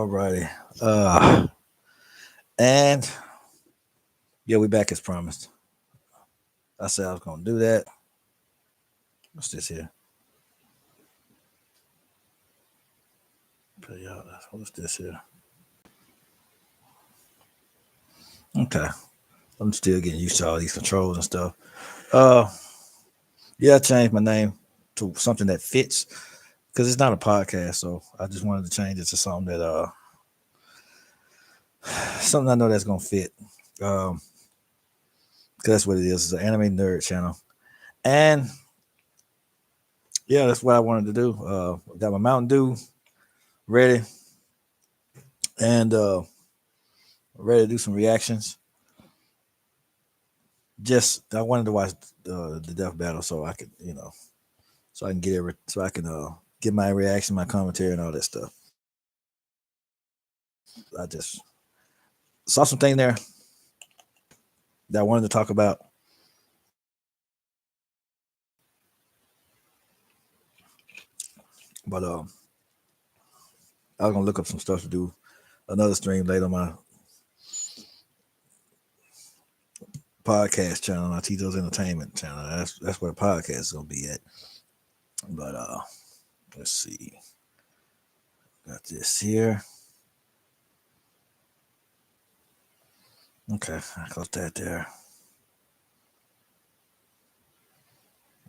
righty. And yeah, we back as promised. I said I was gonna do that. What's this here? What's this here? Okay. I'm still getting used to all these controls and stuff. Uh yeah, I changed my name to something that fits because it's not a podcast, so I just wanted to change it to something that something I know that's gonna fit. Cause that's what it is. It's an anime nerd channel. And yeah, that's what I wanted to do. Got my Mountain Dew ready and ready to do some reactions. Just I wanted to watch the death battle so I could, so I can so I can get my reaction, my commentary, and all that stuff. I just saw something there that I wanted to talk about. But I was gonna look up some stuff to do another stream later on my podcast channel, my Tito's Entertainment channel. That's where the podcast is gonna be at. But let's see. Got this here. Okay, I close that there.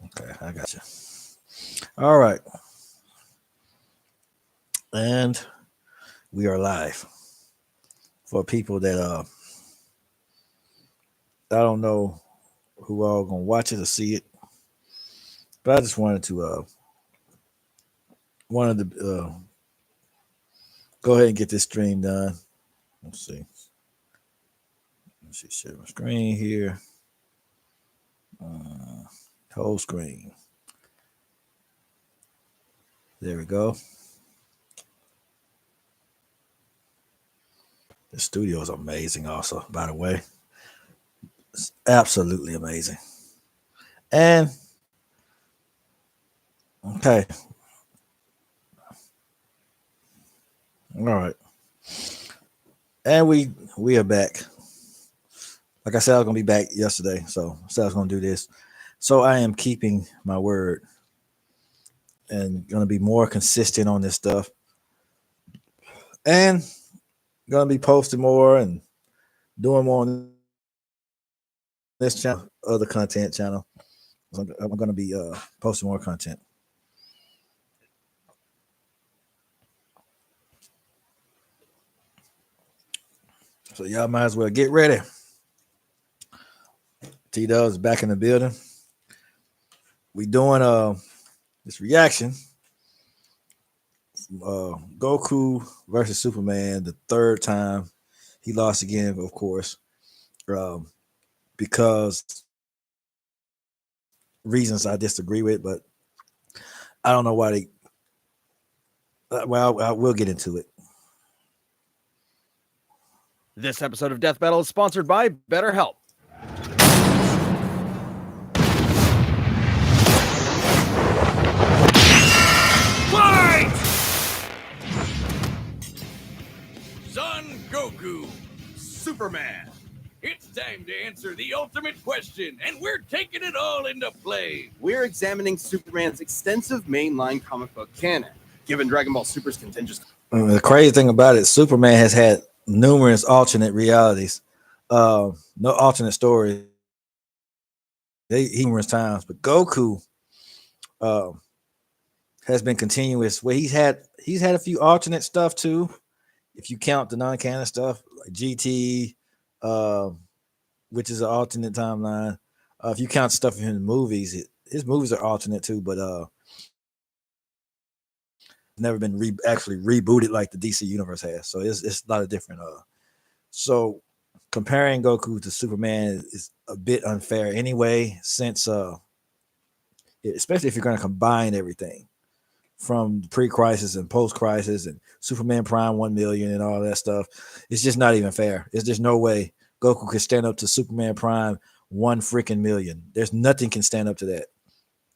Okay, I got you. All right. And we are live. For people that I don't know who all gonna watch it or see it, but I just wanted to go ahead and get this stream done. Let's see. Let's see, share my screen here. Whole screen. There we go. The studio is amazing, also, by the way. It's absolutely amazing. And okay. All right. And we are back. Like I said, I was gonna be back yesterday, so I said I was gonna do this. So I am keeping my word and gonna be more consistent on this stuff. And gonna be posting more and doing more on this channel, other content channel. So I'm gonna be posting more content. So y'all might as well get ready. T-Dub's back in the building. We doing this reaction. Goku versus Superman, the third time he lost again, of course, because reasons I disagree with, but I don't know why they. Well, I will get into it. This episode of Death Battle is sponsored by BetterHelp. Fight! Son Goku, Superman. It's time to answer the ultimate question, and we're taking it all into play. We're examining Superman's extensive mainline comic book canon. Given Dragon Ball Super's contingent. The crazy thing about it, Superman has had numerous alternate realities, no alternate stories. Numerous times, but Goku has been continuous. Where he's had a few alternate stuff too, if you count the non-canon stuff like GT, which is an alternate timeline. If you count stuff in the movies, his movies are alternate too, but never been actually rebooted like the DC universe has. So it's a lot of different. So comparing Goku to Superman is a bit unfair anyway, since especially if you're going to combine everything from pre-crisis and post-crisis and Superman Prime 1 million and all that stuff. It's just not even fair. It's just no way Goku could stand up to Superman Prime 1 freaking million. There's nothing can stand up to that.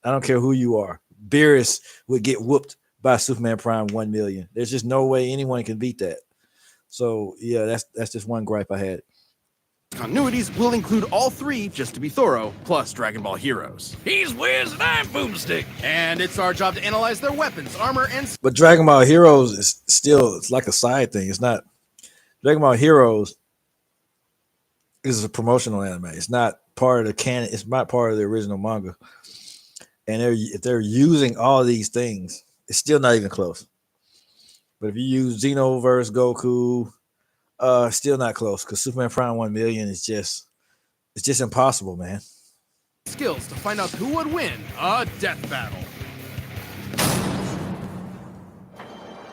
I don't care who you are. Beerus would get whooped by Superman Prime 1 million. There's just no way anyone can beat that. So yeah, that's just one gripe I had. Continuities will include all three, just to be thorough, plus Dragon Ball Heroes. He's Wiz and I'm Boomstick. And it's our job to analyze their weapons, armor, and But Dragon Ball Heroes is still, it's like a side thing. It's not Dragon Ball Heroes is a promotional anime. It's not part of the canon. It's not part of the original manga. And if they're using all these things, it's still not even close. But if you use Xenoverse, Goku, still not close because Superman Prime 1 million is just impossible, man. skills to find out who would win a death battle.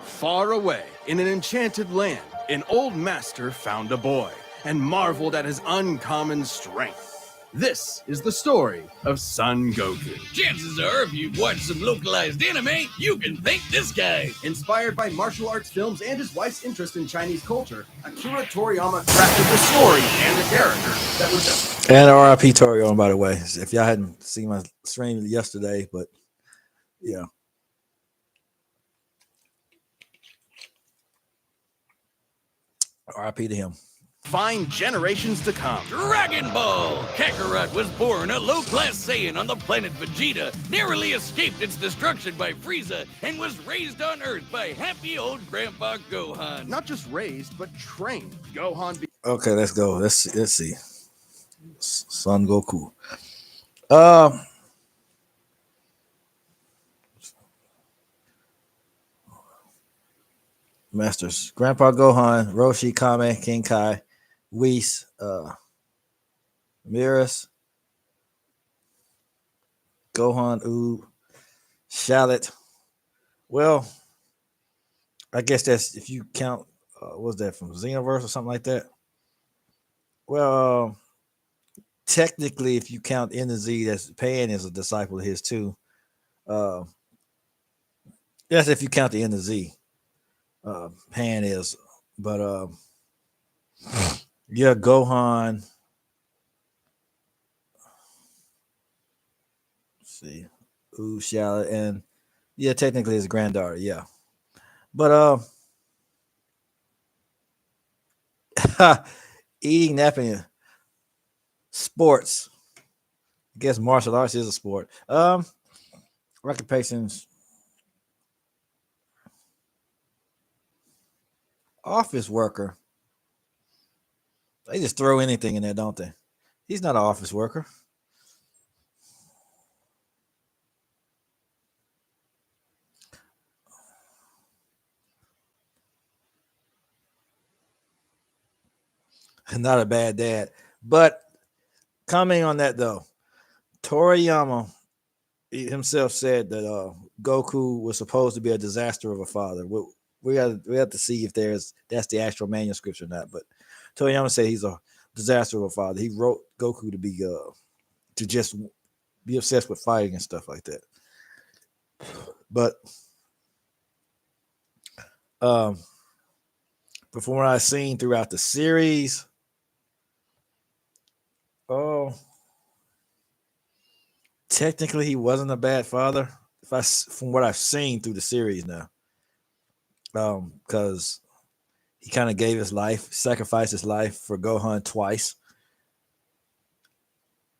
Far away, in an enchanted land, an old master found a boy and marveled at his uncommon strength. This is the story of Son Goku. Chances are, if you've watched some localized anime, you can thank this guy. Inspired by martial arts films and his wife's interest in Chinese culture, Akira Toriyama crafted the story and the character that was just... And R.I.P. Toriyama, by the way. If y'all hadn't seen my stream yesterday, but yeah. R.I.P. to him. Find generations to come. Dragon Ball! Kakarot was born a low-class Saiyan on the planet Vegeta, narrowly escaped its destruction by Frieza, and was raised on Earth by happy old Grandpa Gohan. Not just raised, but trained. Gohan Okay, let's go. Let's see. Son Goku. Masters. Grandpa Gohan, Roshi, Kame, King Kai, Whis, Miras, Gohan, Oob, Shallot. Well, I guess that's if you count. What was that from Xenoverse or something like that? Well, technically, if you count N to Z, that's Pan is a disciple of his too. That's if you count the N to Z. Pan is, but yeah, Gohan. Let's see, Ooh, Shallot, and yeah, technically his granddaughter, yeah, but eating, napping, sports. I guess martial arts is a sport. Occupations. Office worker. They just throw anything in there, don't they? He's not an office worker. Not a bad dad. But commenting on that though, Toriyama himself said that Goku was supposed to be a disaster of a father. We have to see if that's the actual manuscripts or not. But Toriyama said he's a disaster of a father. He wrote Goku to just be obsessed with fighting and stuff like that. But from what I've seen throughout the series, technically he wasn't a bad father. From what I've seen through the series now. Because he kind of gave his life, sacrificed his life for Gohan twice.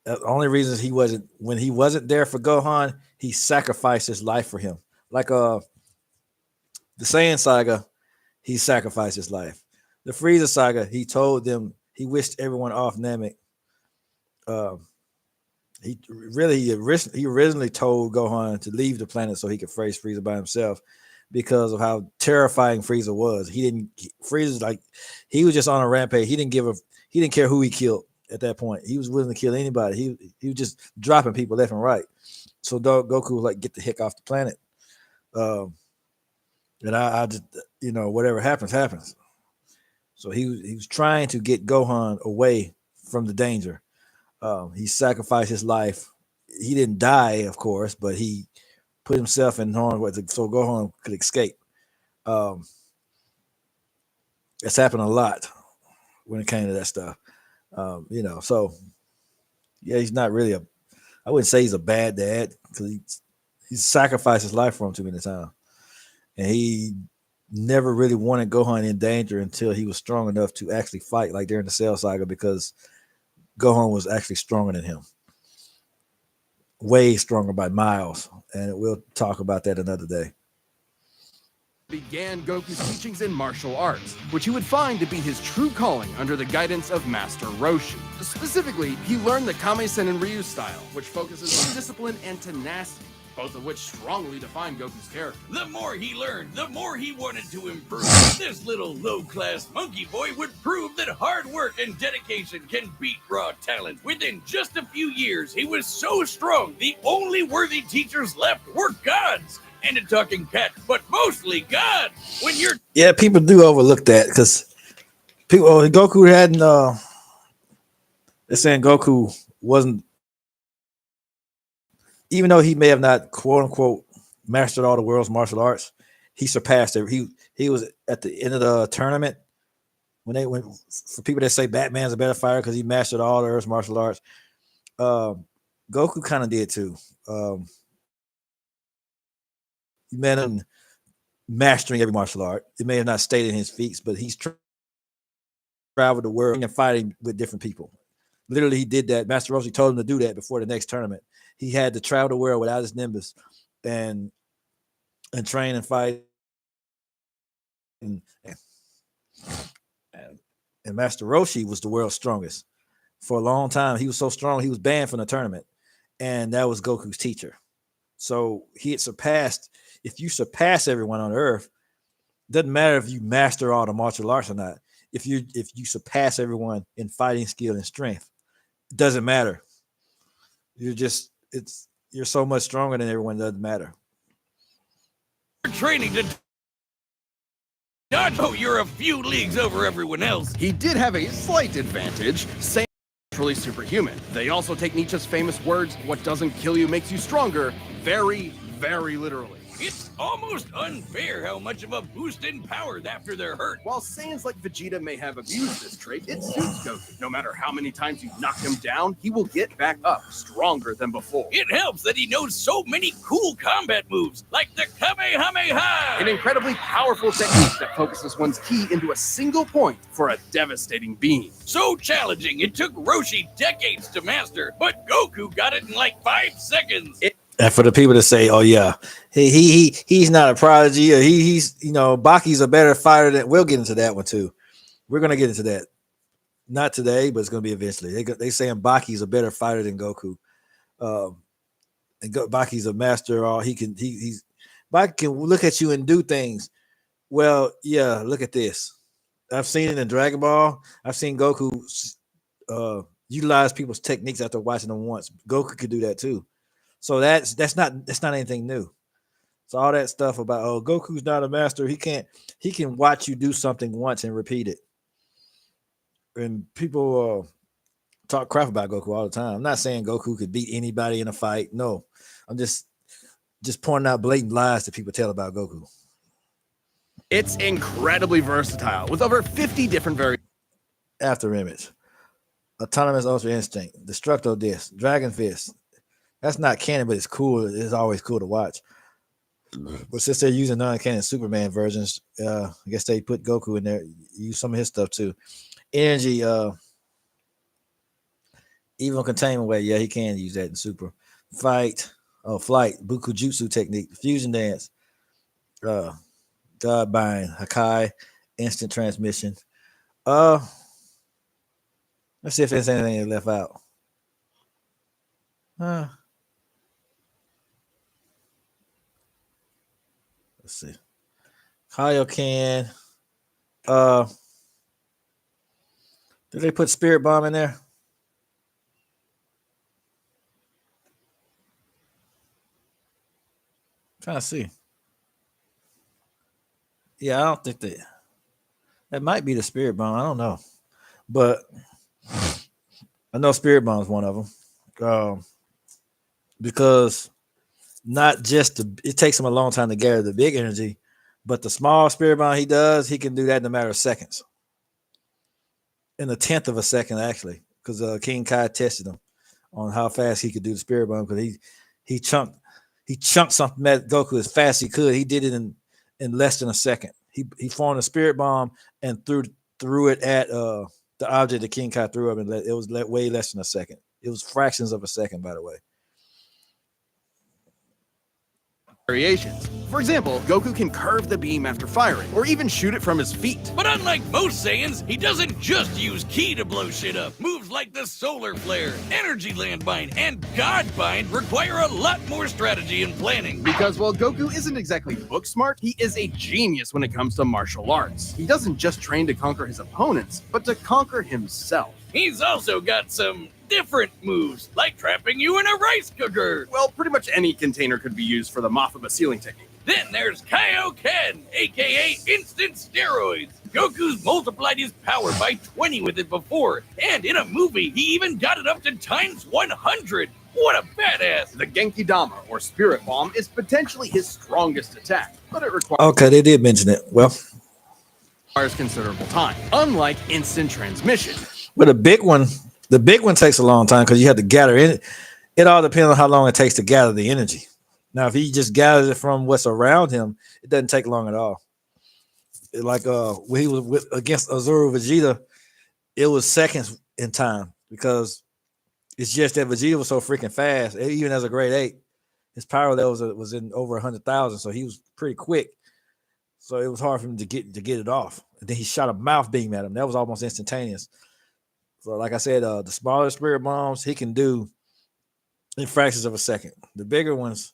The only reason when he wasn't there for Gohan, he sacrificed his life for him. Like the Saiyan saga, he sacrificed his life. The Frieza saga, he told them he wished everyone off Namek. He originally told Gohan to leave the planet so he could face Frieza by himself. Because of how terrifying Frieza was. Frieza's like, he was just on a rampage. He didn't care who he killed at that point. He was willing to kill anybody. He was just dropping people left and right. So Goku was like, get the heck off the planet. And I just, whatever happens. So he was trying to get Gohan away from the danger. He sacrificed his life. He didn't die, of course, but he put himself in harm's way so Gohan could escape. It's happened a lot when it came to that stuff. So yeah, he's not really I wouldn't say he's a bad dad because he sacrificed his life for him too many times. And he never really wanted Gohan in danger until he was strong enough to actually fight, like during the Cell Saga, because Gohan was actually stronger than him, way stronger by miles. And we'll talk about that another day. Began Goku's teachings in martial arts, which he would find to be his true calling under the guidance of Master Roshi. Specifically, he learned the Kame-sen and Ryu style, which focuses on discipline and tenacity, both of which strongly define Goku's character. The more he learned, the more he wanted to improve. This little low-class monkey boy would prove that hard work and dedication can beat raw talent. Within just a few years, he was so strong, the only worthy teachers left were gods. And a talking cat, but mostly God. When you're people do overlook that because Goku hadn't. They're saying Goku wasn't, even though he may have not quote unquote mastered all the world's martial arts, he surpassed it. He was at the end of the tournament when they went, for people that say Batman's a better fighter because he mastered all the Earth's martial arts. Goku kind of did too. You met him mastering every martial art. It may have not stayed in his feats, but he's traveled the world and fighting with different people. Literally, he did that. Master Roshi told him to do that before the next tournament. He had to travel the world without his Nimbus and train and fight. And Master Roshi was the world's strongest. For a long time, he was so strong, he was banned from the tournament. And that was Goku's teacher. So he had surpassed, if you surpass everyone on Earth, doesn't matter if you master all the martial arts or not. If you surpass everyone in fighting skill and strength, it doesn't matter. You're so much stronger than everyone, it doesn't matter. training to dodge, you're a few leagues over everyone else. He did have a slight advantage, saying naturally superhuman. They also take Nietzsche's famous words, "What doesn't kill you makes you stronger," very, very literally. It's almost unfair how much of a boost in power after they're hurt. While Saiyans like Vegeta may have abused this trait, it suits Goku. No matter how many times you knock him down, he will get back up stronger than before. It helps that he knows so many cool combat moves, like the Kamehameha! An incredibly powerful technique that focuses one's ki into a single point for a devastating beam. So challenging, it took Roshi decades to master, but Goku got it in like 5 seconds. And for the people that say, "Oh yeah, he's not a prodigy," or he's Baki's a better fighter than, we'll get into that one too. We're gonna get into that, not today, but it's gonna be eventually. They saying Baki's a better fighter than Goku, and Baki's a master. Baki can look at you and do things. Well, yeah, look at this. I've seen it in Dragon Ball. I've seen Goku utilize people's techniques after watching them once. Goku could do that too. So that's not anything new. So all that stuff about Goku's not a master, he can watch you do something once and repeat it. And people talk crap about Goku all the time. I'm not saying Goku could beat anybody in a fight. No, I'm just pointing out blatant lies that people tell about Goku. It's incredibly versatile with over 50 different variations. After image, autonomous ultra instinct, destructo disc, dragon fist. That's not canon, but it's cool. It's always cool to watch. But since they're using non-canon Superman versions, I guess they put Goku in there. Use some of his stuff too. Energy, evil containment way. Yeah, he can use that in Super. Flight, Buku Jutsu technique, fusion dance, God bind, Hakai, instant transmission. Let's see if there's anything left out. Let's see. Kaioken. Did they put Spirit Bomb in there? I'm trying to see. Yeah, I don't think that might be the Spirit Bomb. I don't know. But I know Spirit Bomb is one of them. Because not just it takes him a long time to gather the big energy, but the small Spirit Bomb he does, he can do that in a matter of seconds. In a tenth of a second, actually, because King Kai tested him on how fast he could do the Spirit Bomb, because he chunked something at Goku as fast as he could. He did it in less than a second. He formed a spirit bomb and threw it at the object that King Kai threw up, and it was way less than a second. It was fractions of a second, by the way. variations. For example, Goku can curve the beam after firing, or even shoot it from his feet. But unlike most Saiyans, he doesn't just use ki to blow shit up. Moves like the Solar Flare, Energy Landmine, and God Bind require a lot more strategy and planning. Because while Goku isn't exactly book smart, he is a genius when it comes to martial arts. He doesn't just train to conquer his opponents, but to conquer himself. He's also got some different moves, like trapping you in a rice cooker. Well, pretty much any container could be used for the Mothama sealing technique. Then there's Kaioken, aka instant steroids. Goku's multiplied his power by 20 with it before, and in a movie, he even got it up to times 100. What a badass! The Genki Dama, or Spirit Bomb, is potentially his strongest attack, but it requires Okay, they did mention it. Well, considerable time, unlike instant transmission. but the big one takes a long time because you have to gather it. It all depends on how long it takes to gather the energy. Now, if he just gathers it from what's around him, it doesn't take long at all. Like when he was against Azuru Vegeta, it was seconds in time because it's just that Vegeta was so freaking fast. Even as a grade 8, his power level was in over 100,000, so he was pretty quick. So it was hard for him to get it off. And then he shot a mouth beam at him. That was almost instantaneous. So, like I said, the smaller spirit bombs he can do in fractions of a second. The bigger ones,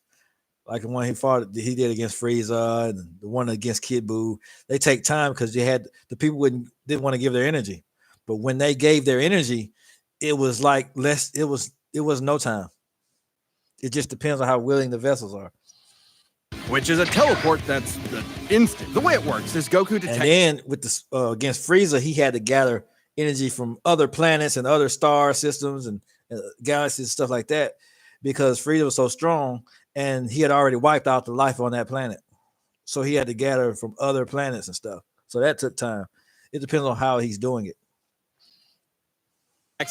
like the one he did against Frieza and the one against Kid Buu, they take time because the people didn't want to give their energy. But when they gave their energy, it was like less. It was no time. It just depends on how willing the vessels are. Which is a teleport that's the instant. The way it works is Goku detects. And then with the against Frieza, he had to gather energy from other planets and other star systems and galaxies and stuff like that because Frieza was so strong and he had already wiped out the life on that planet. So he had to gather from other planets and stuff. So that took time. It depends on how he's doing it.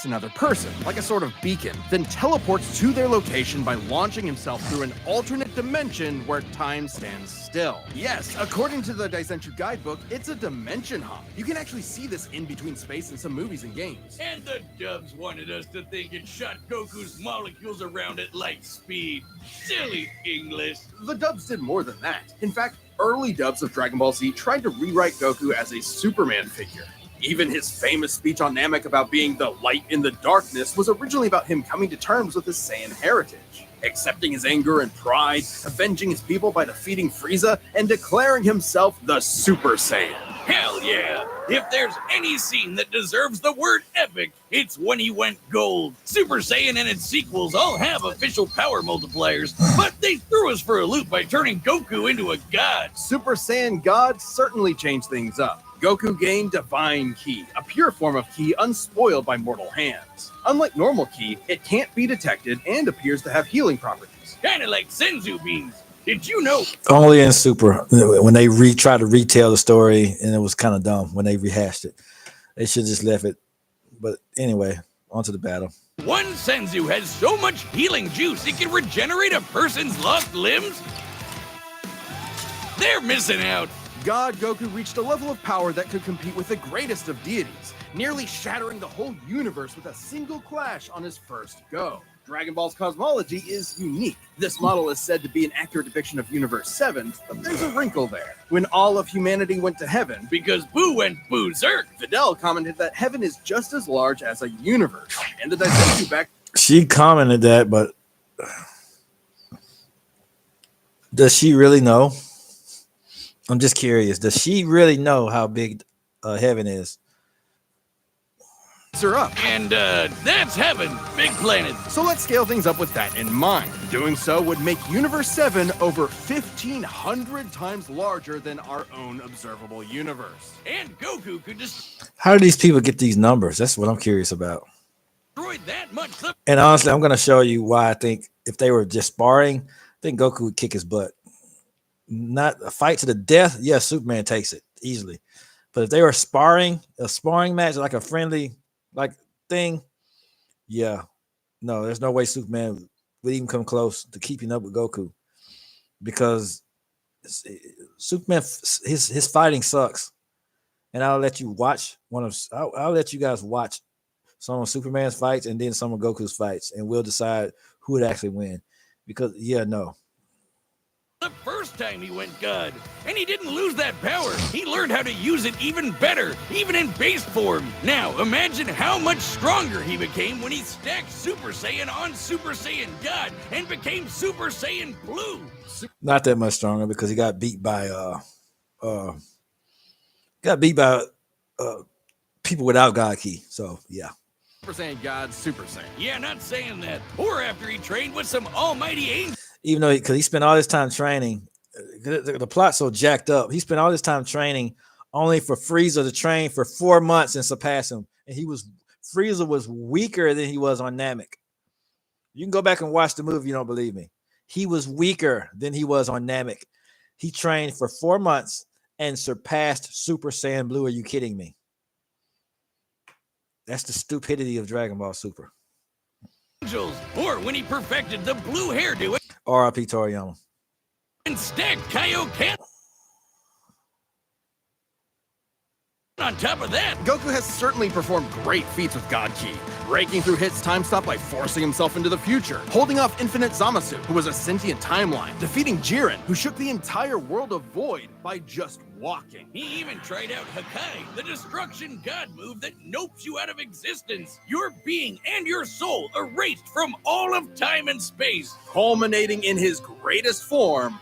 Another person, like a sort of beacon, then teleports to their location by launching himself through an alternate dimension where time stands still. Yes, according to the Daisenshu guidebook, it's a dimension hop. You can actually see this in between space in some movies and games. And the dubs wanted us to think it shot Goku's molecules around at light speed. Silly English. The dubs did more than that. In fact, early dubs of Dragon Ball Z tried to rewrite Goku as a Superman figure. Even his famous speech on Namek about being the light in the darkness was originally about him coming to terms with his Saiyan heritage, accepting his anger and pride, avenging his people by defeating Frieza, and declaring himself the Super Saiyan. Hell yeah! If there's any scene that deserves the word epic, it's when he went gold. Super Saiyan and its sequels all have official power multipliers, but they threw us for a loop by turning Goku into a god. Super Saiyan God certainly changed things up. Goku gained Divine Ki, a pure form of Ki unspoiled by mortal hands. Unlike normal Ki, it can't be detected and appears to have healing properties. Kinda like Senzu beans. Did you know? Only in Super, when they try to retell the story, and it was kind of dumb when they rehashed it. They should just left it. But anyway, on to the battle. One Senzu has so much healing juice it can regenerate a person's lost limbs? They're missing out. God Goku reached a level of power that could compete with the greatest of deities, nearly shattering the whole universe with a single clash on his first go. Dragon Ball's cosmology is unique. This model is said to be an accurate depiction of Universe 7, but there's a wrinkle there. When all of humanity went to heaven, Because Boo went berserk. Videl commented that heaven is just as large as a universe. And the Daisenshu back She commented that, but does she really know? I'm just curious. Does she really know how big heaven is? her up. And that's heaven. Big planet. So let's scale things up with that in mind. Doing so would make Universe 7 over 1,500 times larger than our own observable universe. And Goku could destroy How do these people get these numbers? That's what I'm curious about. that much. And honestly, I'm going to show you why I think if they were just sparring, I think Goku would kick his butt. Not a fight to the death. Yes, Superman takes it easily. But if they were sparring, a sparring match, like a friendly thing, yeah. No, there's no way Superman would even come close to keeping up with Goku. Because Superman, his fighting sucks, and I'll let you watch I'll let you guys watch some of Superman's fights and then some of Goku's fights, and we'll decide who would actually win. Because no, The first time he went God, and he didn't lose that power. He learned how to use it even better, even in base form. Now, imagine how much stronger he became when he stacked Super Saiyan on Super Saiyan God and became Super Saiyan Blue. not that much stronger because he got beat by people without God Key. So yeah. Super Saiyan God, Super Saiyan. Yeah, not saying that. Or after he trained with some almighty angel. Even though because he spent all this time training, the plot's so jacked up. He spent all this time training only for Frieza to train for 4 months and surpass him. And Frieza was weaker than he was on Namek. You can go back and watch the movie. You don't believe me. He was weaker than he was on Namek. He trained for 4 months and surpassed Super Saiyan Blue. Are you kidding me? That's the stupidity of Dragon Ball Super. Angels, or when he perfected the blue hairdo R.I.P. Toriyama. and stacked Kaioken. On top of that, Goku has certainly performed great feats with God Ki, breaking through Hit's time stop by forcing himself into the future, holding off Infinite Zamasu, who was a sentient timeline, defeating Jiren, who shook the entire world of Void by just walking. he even tried out Hakai, the destruction god move that nopes you out of existence. Your being and your soul erased from all of time and space. Culminating in his greatest form,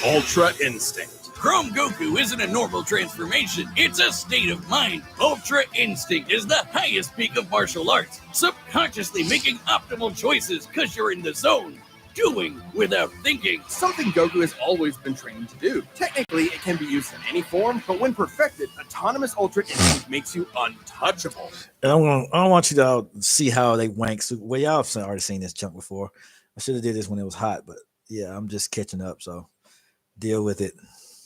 Ultra Instinct. Chrome Goku isn't a normal transformation, it's a state of mind. Ultra Instinct is the highest peak of martial arts, subconsciously making optimal choices because you're in the zone, doing without thinking. Something Goku has always been trained to do. Technically, it can be used in any form, but when perfected, autonomous Ultra Instinct makes you untouchable. And I don't want you to see how they wank Super. Well, y'all have already seen this junk before. I should have did this when it was hot, but yeah, I'm just catching up. So deal with it.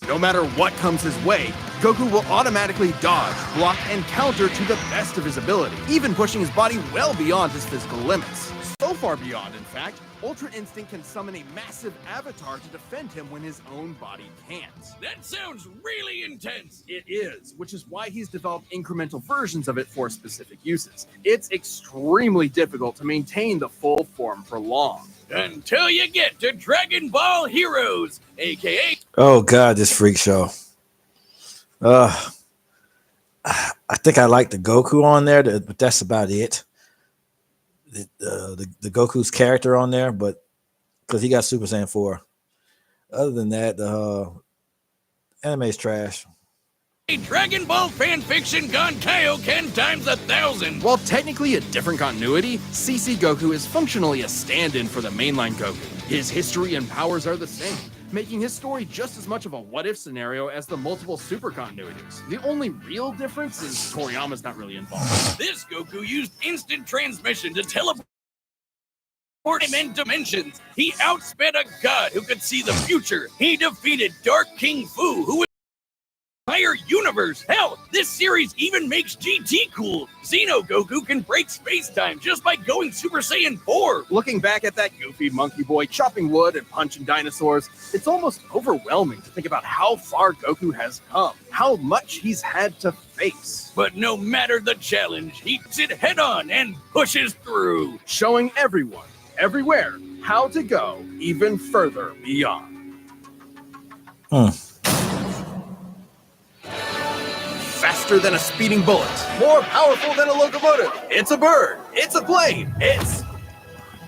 No matter what comes his way, Goku will automatically dodge, block, and counter to the best of his ability, even pushing his body well beyond his physical limits. So far beyond, in fact, Ultra Instinct can summon a massive avatar to defend him when his own body can't. That sounds really intense. It is, which is why he's developed incremental versions of it for specific uses. It's extremely difficult to maintain the full form for long. Until you get to Dragon Ball Heroes, aka Oh God, this freak show. I think I like the Goku on there, but that's about it. The Goku's character on there, but because he got Super Saiyan 4. Other than that, the anime's trash. Dragon Ball fanfiction gone Kaioken times 1,000. While technically a different continuity, CC Goku is functionally a stand-in for the mainline Goku. His history and powers are the same, making his story just as much of a what-if scenario as the multiple super continuities. The only real difference is Toriyama's not really involved. This Goku used instant transmission to teleport him in dimensions. He outsped a god who could see the future. He defeated Dark King Fu, who was entire universe. Hell, this series even makes GT cool. Xeno Goku can break space-time just by going Super Saiyan 4. Looking back at that goofy monkey boy chopping wood and punching dinosaurs, it's almost overwhelming to think about how far Goku has come, how much he's had to face. But no matter the challenge, he takes it head-on and pushes through. Showing everyone, everywhere, how to go even further beyond. Faster than a speeding bullet, more powerful than a locomotive. It's a bird, it's a plane, it's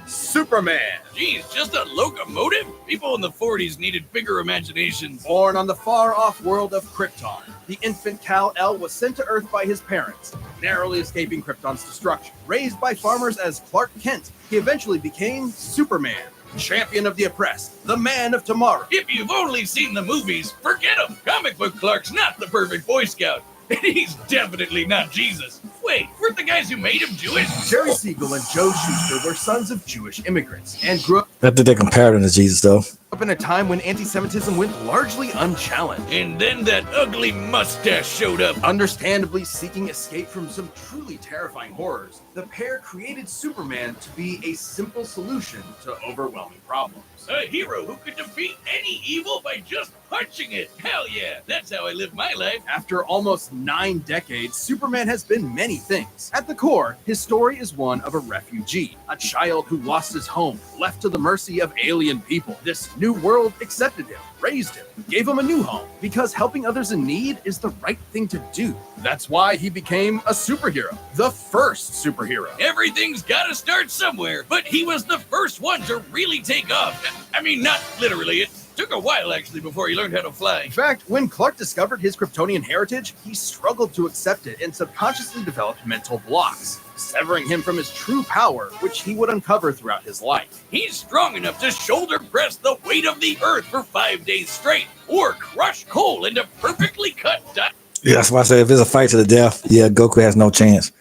Superman. Geez, just a locomotive? People in the 40s needed bigger imaginations. Born on the far-off world of Krypton, the infant Kal-El was sent to Earth by his parents, narrowly escaping Krypton's destruction. Raised by farmers as Clark Kent, he eventually became Superman, champion of the oppressed, the man of tomorrow. If you've only seen the movies, forget him. Comic book Clark's not the perfect Boy Scout. And he's definitely not Jesus. Wait, weren't the guys who made him Jewish? Jerry Siegel and Joe Shuster were sons of Jewish immigrants and grew up I think they compared him to Jesus, though. up in a time when anti-Semitism went largely unchallenged. And then that ugly mustache showed up. Understandably seeking escape from some truly terrifying horrors, the pair created Superman to be a simple solution to overwhelming problems. A hero who could defeat any evil by just punching it. Hell yeah, that's how I live my life. After almost 9 decades, Superman has been many things. At the core, his story is one of a refugee, a child who lost his home, left to the mercy of alien people. This new world accepted him, raised him, gave him a new home, because helping others in need is the right thing to do. That's why he became a superhero, the first superhero. Everything's gotta start somewhere, but he was the first one to really take off. I mean, not literally. It took a while, actually, before he learned how to fly. In fact, when Clark discovered his Kryptonian heritage, he struggled to accept it and subconsciously developed mental blocks, severing him from his true power, which he would uncover throughout his life. He's strong enough to shoulder press the weight of the earth for 5 days straight, or crush coal into perfectly cut diamonds. Yeah, that's why I say if it's a fight to the death, yeah, Goku has no chance.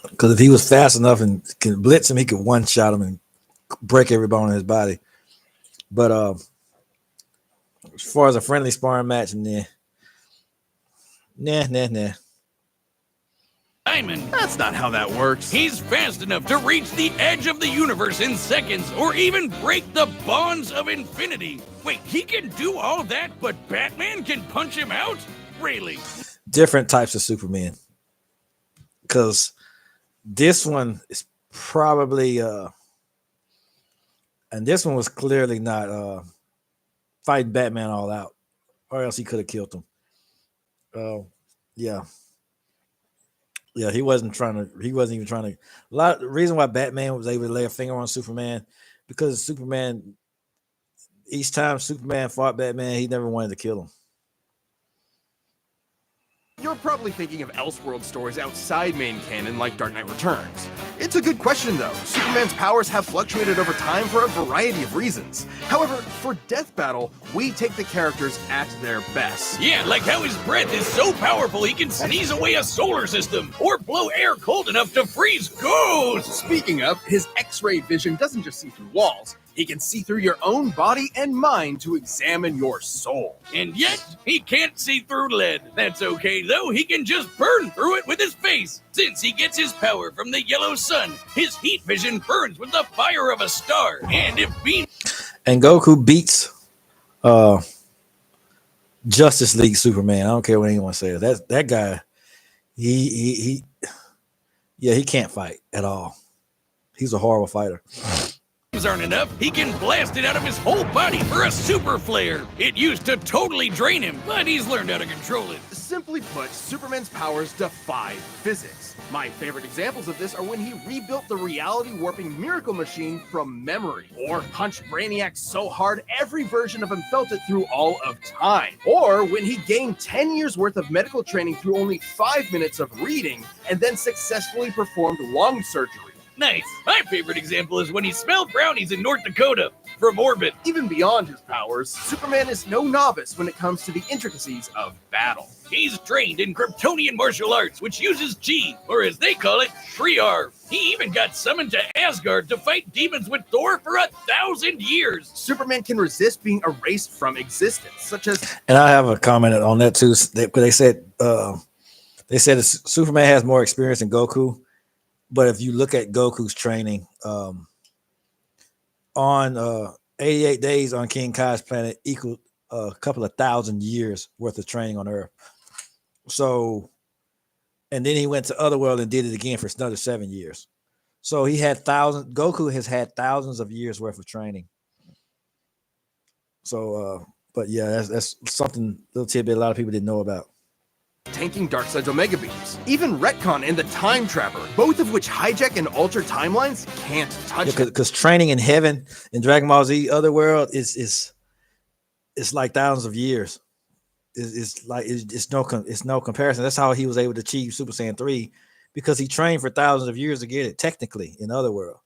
Because if he was fast enough and can blitz him, he could one shot him and break every bone in his body. But as far as a friendly sparring match, nah. That's not how that works. He's fast enough to reach the edge of the universe in seconds, or even break the bonds of infinity. Wait, he can do all that, but Batman can punch him out? Really? Different types of Superman. Because this one is probably and this one was clearly not fighting Batman all out, or else he could have killed him. Yeah, he wasn't even trying to. The reason why Batman was able to lay a finger on Superman, because Superman, each time Superman fought Batman, he never wanted to kill him. You're probably thinking of Elseworld stories outside main canon like Dark Knight Returns. It's a good question though. Superman's powers have fluctuated over time for a variety of reasons. However, for Death Battle, we take the characters at their best. Yeah, like how his breath is so powerful he can sneeze away a solar system, or blow air cold enough to freeze ghosts. Speaking of, his X-ray vision doesn't just see through walls. He can see through your own body and mind to examine your soul. And yet, he can't see through lead. That's okay, though. He can just burn through it with his face. Since he gets his power from the yellow sun, his heat vision burns with the fire of a star. And if beam... And Goku beats Justice League Superman. I don't care what anyone says. That guy, he can't fight at all. He's a horrible fighter. Aren't enough, he can blast it out of his whole body for a super flare. It used to totally drain him, but he's learned how to control it. Simply put, Superman's powers defy physics. My favorite examples of this are when he rebuilt the reality warping miracle machine from memory, or punched Brainiac so hard every version of him felt it through all of time, or when he gained 10 years worth of medical training through only 5 minutes of reading and then successfully performed lung surgery. Nice. My favorite example is when he smelled brownies in North Dakota from orbit. Even beyond his powers, Superman is no novice when it comes to the intricacies of battle. He's trained in Kryptonian martial arts, which uses Chi, or as they call it, Shriar. He even got summoned to Asgard to fight demons with Thor for 1,000 years. Superman can resist being erased from existence, such as... And I have a comment on that too. They said Superman has more experience than Goku. But if you look at Goku's training on 88 days on King Kai's planet equaled a couple of 1,000 years worth of training on Earth. So, and then he went to Otherworld and did it again for another 7 years. So Goku has had thousands of years worth of training. So, but yeah, that's something, little tidbit a lot of people didn't know about. Tanking Darkseid's Omega Beams. Even Retcon and the Time Trapper, both of which hijack and alter timelines, can't touch it. Because training in heaven in Dragon Ball Z Otherworld is like thousands of years. It's no comparison. That's how he was able to achieve Super Saiyan 3, because he trained for thousands of years to get it technically in Otherworld.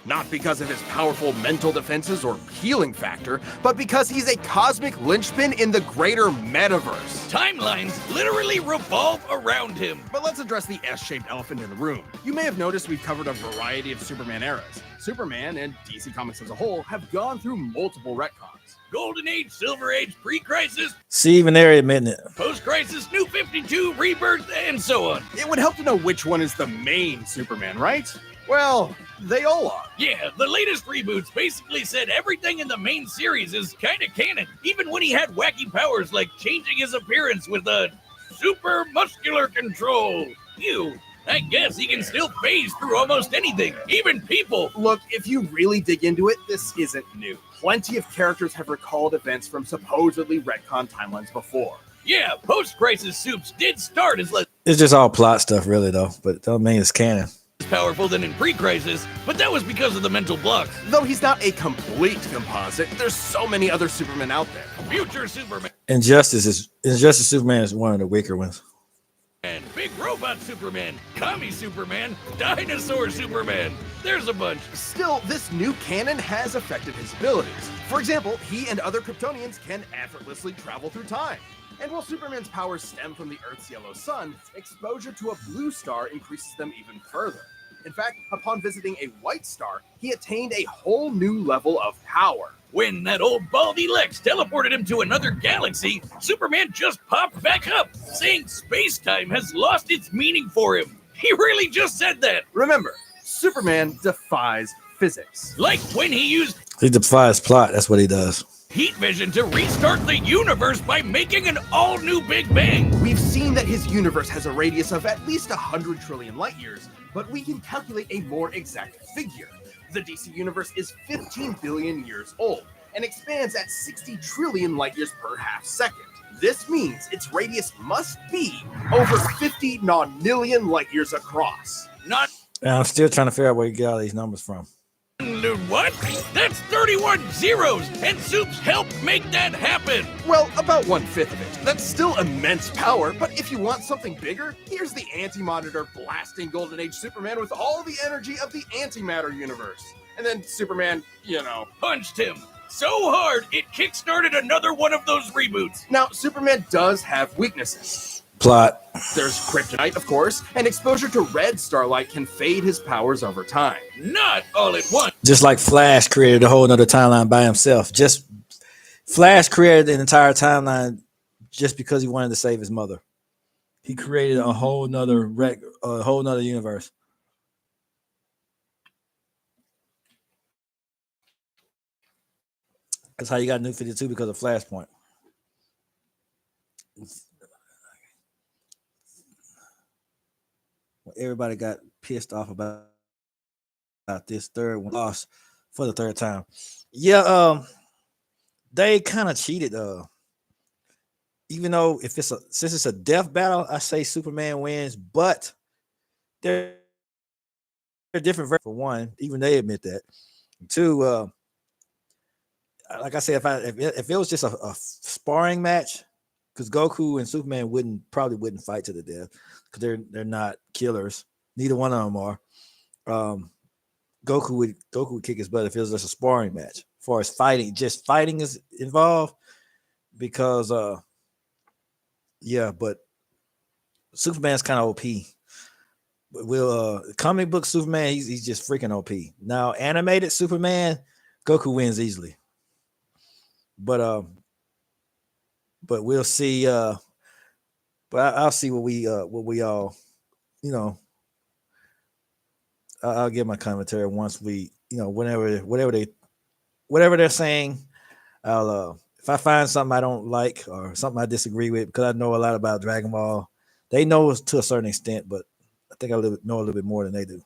Not because of his powerful mental defenses or healing factor, but because he's a cosmic linchpin in the greater metaverse. Timelines literally revolve around him. But let's address the S-shaped elephant in the room. You may have noticed we've covered a variety of Superman eras. Superman, and DC Comics as a whole, have gone through multiple retcons. Golden Age, Silver Age, pre-crisis, See, even they're admitting it. post-crisis, New 52, Rebirth, and so on. It would help to know which one is the main Superman, right? Well, they all are. Yeah, the latest reboots basically said everything in the main series is kind of canon, even when he had wacky powers like changing his appearance with a super muscular control. Ew, I guess he can still phase through almost anything, even people. Look, if you really dig into it, this isn't new. Plenty of characters have recalled events from supposedly retcon timelines before. Yeah, post-crisis Supes did start as less It's just all plot stuff, really, though. But it don't mean it's canon. powerful than in pre-crisis, but that was because of the mental blocks. Though he's not a complete composite, there's so many other Supermen out there. Future Superman, Injustice Superman is one of the weaker ones. Big Robot Superman, Commie Superman, Dinosaur Superman. There's a bunch. Still, this new canon has affected his abilities. For example, he and other Kryptonians can effortlessly travel through time. And while Superman's powers stem from the Earth's yellow sun, exposure to a blue star increases them even further. In fact, upon visiting a white star, he attained a whole new level of power. When that old baldy Lex teleported him to another galaxy, Superman just popped back up, saying space-time has lost its meaning for him. He really just said that. Remember, Superman defies physics. Like when he used He defies plot. That's what he does. heat vision to restart the universe by making an all-new Big Bang. We've seen that his universe has a radius of at least 100 trillion light years, but we can calculate a more exact figure. The DC universe is 15 billion years old and expands at 60 trillion light years per half second. This means its radius must be over 50 nonillion light years across. Not And I'm still trying to figure out where you get all these numbers from. what? That's 31 zeros, and Supes helped make that happen. Well, about 1/5 of it. That's still immense power, but if you want something bigger, here's the Anti-Monitor blasting Golden Age Superman with all the energy of the antimatter universe. And then Superman, Punched him so hard it kickstarted another one of those reboots. Now, Superman does have weaknesses. Plot. There's kryptonite, of course, and exposure to red starlight can fade his powers over time. Not all at once. Just like Flash created a whole nother timeline by himself. Just Flash created an entire timeline just because he wanted to save his mother. He created a whole nother universe. That's how you got New 52 because of Flashpoint. Everybody got pissed off about this third one lost for the third time. Yeah, they kind of cheated. Even though since it's a death battle, I say Superman wins, but they're different versions. For one, even they admit that. Two, like I said, if it was just a sparring match, because Goku and Superman probably wouldn't fight to the death because they're not killers. Neither one of them are. Goku would kick his butt if it was just a sparring match. As far as fighting is involved, because but Superman's kind of OP. But comic book Superman, he's just freaking OP. Now animated Superman, Goku wins easily. But we'll see. But I'll see what we all, I'll give my commentary once we, whatever they're saying. I'll if I find something I don't like or something I disagree with, because I know a lot about Dragon Ball. They know us to a certain extent, but I think I know a little bit more than they do.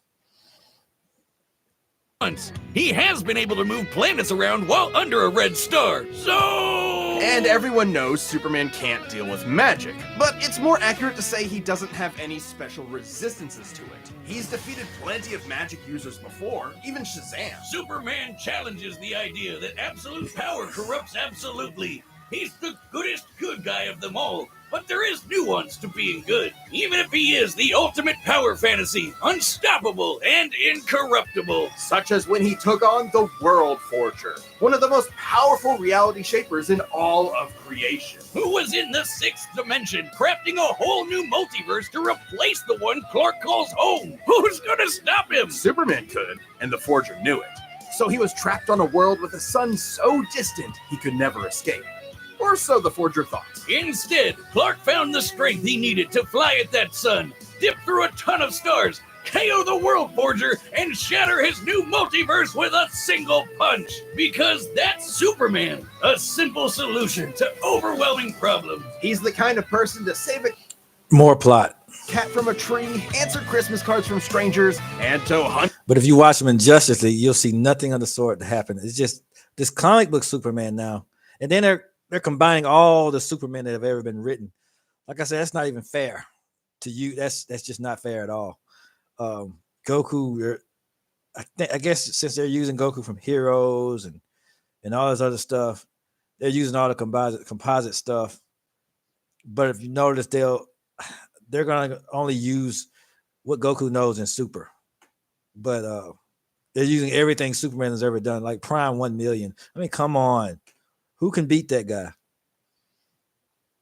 He has been able to move planets around while under a red star. And everyone knows Superman can't deal with magic, but it's more accurate to say he doesn't have any special resistances to it. He's defeated plenty of magic users before, even Shazam. Superman challenges the idea that absolute power corrupts absolutely. He's the goodest good guy of them all, but there is nuance to being good. Even if he is the ultimate power fantasy, unstoppable and incorruptible. Such as when he took on the World Forger, one of the most powerful reality shapers in all of creation. Who was in the 6th dimension, crafting a whole new multiverse to replace the one Clark calls home. Who's gonna stop him? Superman could, and the Forger knew it. So he was trapped on a world with a sun so distant he could never escape. Or so the Forger thought. Instead, Clark found the strength he needed to fly at that sun, dip through a ton of stars, KO the World Forger, and shatter his new multiverse with a single punch. Because that's Superman, a simple solution to overwhelming problems. He's the kind of person to save a More plot. cat from a tree, answer Christmas cards from strangers, and to hunt. But if you watch him in Justice League, you'll see nothing of the sort happen. It's just this comic book Superman now. And then they're combining all the Supermen that have ever been written. Like I said, that's not even fair to you. That's just not fair at all. Goku, I guess since they're using Goku from Heroes and all this other stuff, they're using all the composite stuff. But if you notice, they're gonna only use what Goku knows in Super. But they're using everything Superman has ever done, like Prime 1 million. I mean, come on. Who can beat that guy?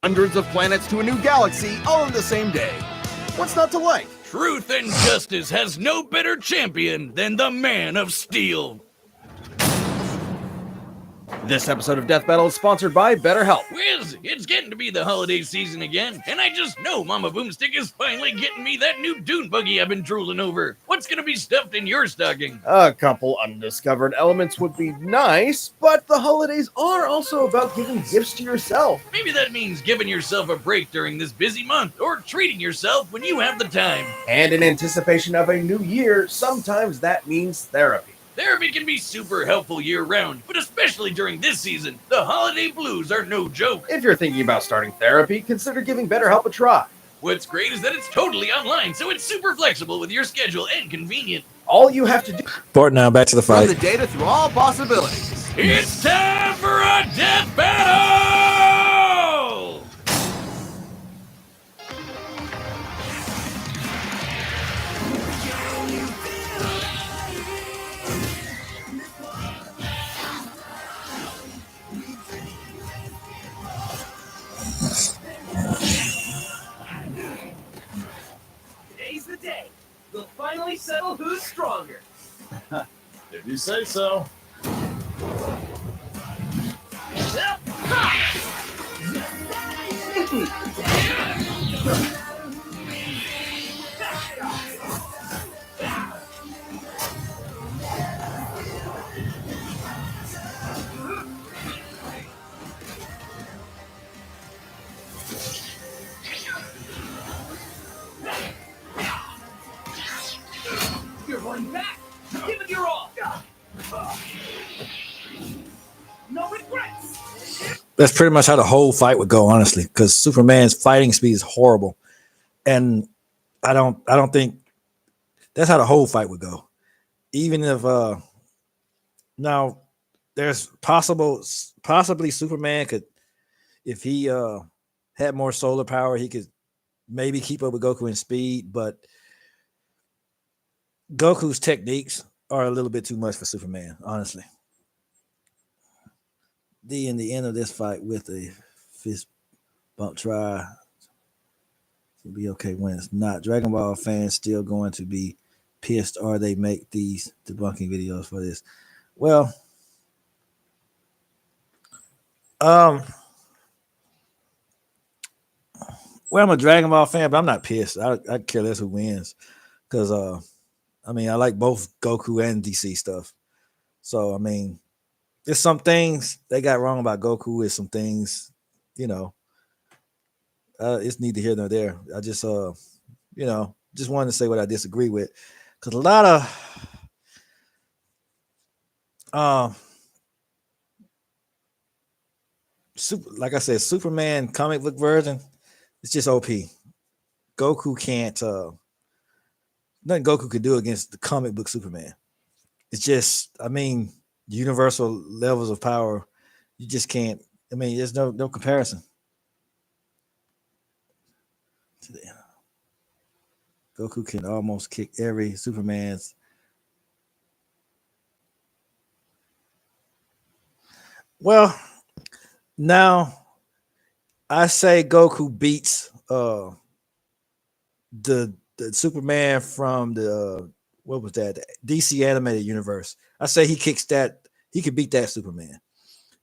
Hundreds of planets to a new galaxy all in the same day. What's not to like? Truth and justice has no better champion than the Man of Steel. This episode of Death Battle is sponsored by BetterHelp. Whiz, it's getting to be the holiday season again, and I just know Mama Boomstick is finally getting me that new dune buggy I've been drooling over. What's gonna be stuffed in your stocking? A couple undiscovered elements would be nice, but the holidays are also about giving gifts to yourself. Maybe that means giving yourself a break during this busy month, or treating yourself when you have the time. And in anticipation of a new year, sometimes that means therapy. Therapy can be super helpful year-round, but especially during this season, the holiday blues are no joke. If you're thinking about starting therapy, consider giving BetterHelp a try. What's great is that it's totally online, so it's super flexible with your schedule and convenient. All you have to do Bart, now back to the Run fight. the data through all possibilities. It's time for a death battle! Today's the day. We'll finally settle who's stronger. If you say so. You're going back. Give it your all. No regrets. That's pretty much how the whole fight would go, honestly, because Superman's fighting speed is horrible. And I don't think that's how the whole fight would go. Even if now there's possibly Superman could, if he had more solar power, he could maybe keep up with Goku in speed, but Goku's techniques are a little bit too much for Superman, honestly. In the end of this fight with a fist bump try to be okay when it's not. Dragon Ball fans still going to be pissed, or they make these debunking videos for this. Well, I'm a Dragon Ball fan, but I'm not pissed. I care less who wins, because I mean, I like both Goku and DC stuff. So I mean, there's some things they got wrong about Goku. Is some things, it's neither here nor there. I just just wanted to say what I disagree with, because a lot of like I said, Superman comic book version, it's just OP. Goku can't nothing Goku could do against the comic book Superman. It's just, I mean, universal levels of power. You just can't I mean, there's no comparison. Goku can almost kick every Superman's. Well, now I say Goku beats the Superman from the what was that? The DC animated universe. I say he kicks that. He could beat that Superman.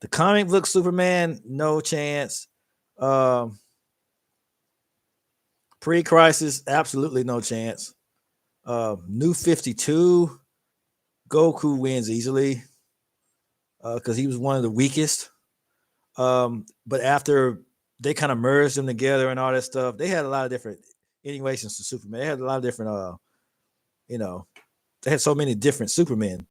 The comic book Superman, no chance. Um, Pre-crisis, absolutely no chance. New 52, Goku wins easily because he was one of the weakest. But after they kind of merged them together and all that stuff, they had a lot of different innovations to Superman. They had a lot of different, you know, they had so many different Supermen.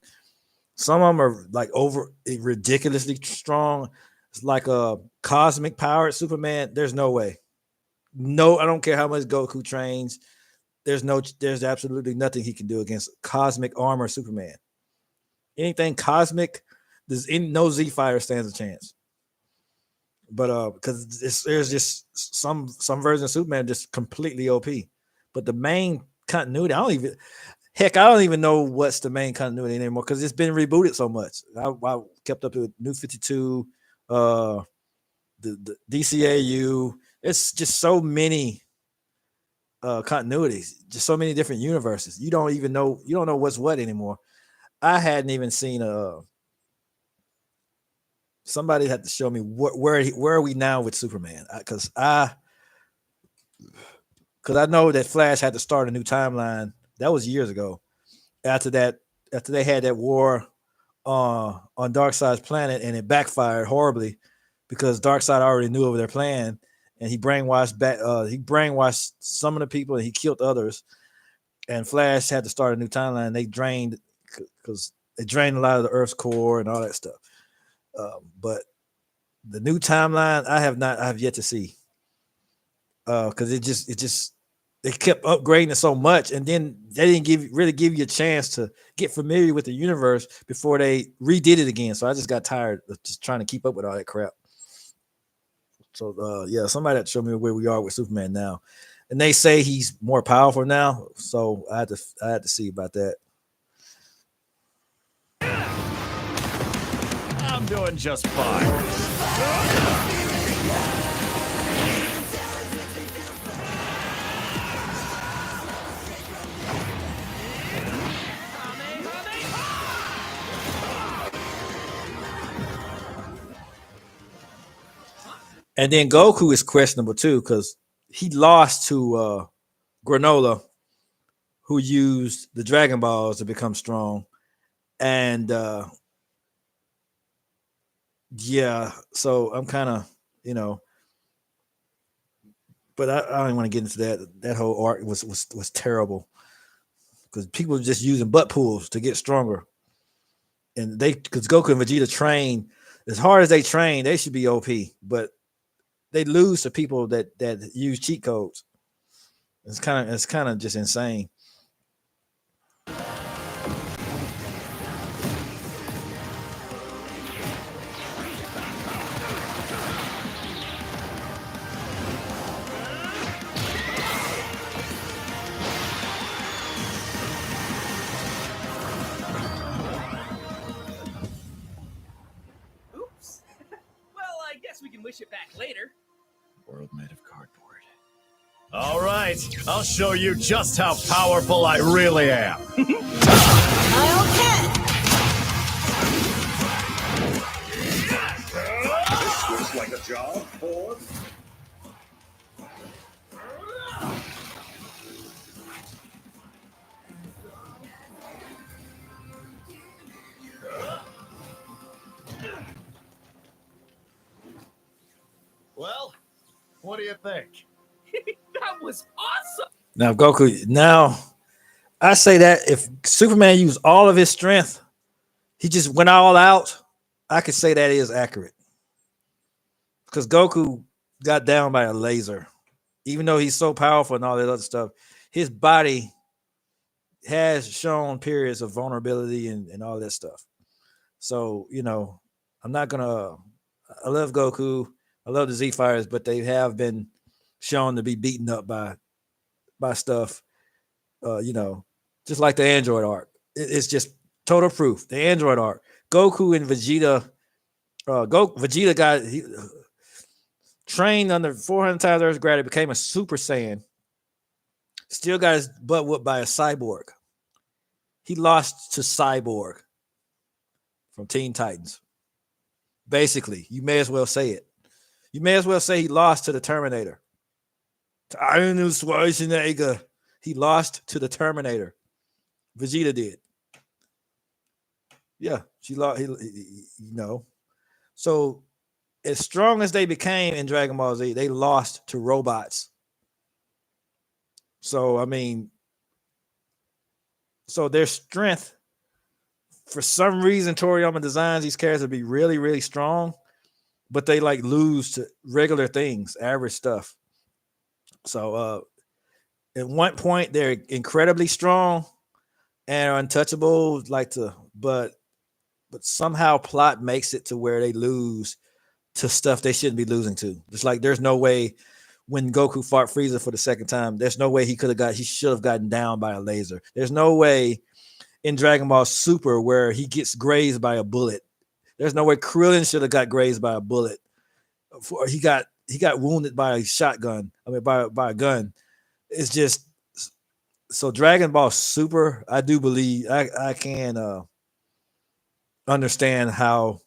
Some of them are like over ridiculously strong. It's like a cosmic powered Superman. There's no way. No, I don't care how much Goku trains. There's absolutely nothing he can do against cosmic armor Superman. Anything cosmic, no Z Fire stands a chance. But because there's just some versions of Superman just completely OP. But the main continuity, I don't even know what's the main continuity anymore because it's been rebooted so much. I kept up with New 52, the DCAU. It's just so many continuities, just so many different universes. You don't know what's what anymore. I hadn't even seen somebody had to show me where are we now with Superman because I know that Flash had to start a new timeline. That was years ago. After that, after they had that war on Darkseid's planet and it backfired horribly because Darkseid already knew of their plan and he brainwashed some of the people and he killed others. And Flash had to start a new timeline. They drained because they drained a lot of the Earth's core and all that stuff. But the new timeline, I have yet to see because they kept upgrading it so much, and then they didn't really give you a chance to get familiar with the universe before they redid it again. So I just got tired of just trying to keep up with all that crap. So yeah, somebody had to show me where we are with Superman now, and they say he's more powerful now. So I had to see about that. I'm doing just fine. And then Goku is questionable too because he lost to Granola, who used the Dragon Balls to become strong, and yeah, so I'm kind of but I don't want to get into that. That whole arc was terrible because people were just using butt pulls to get stronger, and because Goku and Vegeta train as hard as they train, they should be OP, but they lose to people that use cheat codes. It's kind of just insane. Oops. Well, I guess we can wish it back later. World made of cardboard. All right, I'll show you just how powerful I really am. This looks like a job for. Well, what do you think? That was awesome. Now Goku. Now I say that if Superman used all of his strength, he just went all out. I could say that is accurate because Goku got down by a laser. Even though he's so powerful and all that other stuff, his body has shown periods of vulnerability and all that stuff. So, I'm not gonna I love Goku. I love the Z Fighters, but they have been shown to be beaten up by stuff. You know, just like the Android arc. It's just total proof. The Android arc. Goku and Vegeta. Vegeta got trained under 400 times Earth's gravity, became a Super Saiyan. Still got his butt whooped by a cyborg. He lost to Cyborg from Teen Titans. Basically, you may as well say it. You may as well say he lost to the Terminator. To Arnold Schwarzenegger. He lost to the Terminator. Vegeta did. Yeah, she lost. You know. So, as strong as they became in Dragon Ball Z, they lost to robots. So, I mean, so their strength, for some reason, Toriyama designs these characters to be really, really strong, but they like lose to regular things, average stuff. So, at one point, they're incredibly strong and are untouchable, but somehow plot makes it to where they lose to stuff they shouldn't be losing to. Just like there's no way when Goku fought Frieza for the second time, there's no way he should have gotten down by a laser. There's no way in Dragon Ball Super where he gets grazed by a bullet. There's no way Krillin should have got grazed by a bullet. He got wounded by a shotgun. I mean by a gun. It's just so Dragon Ball Super, I do believe I can understand how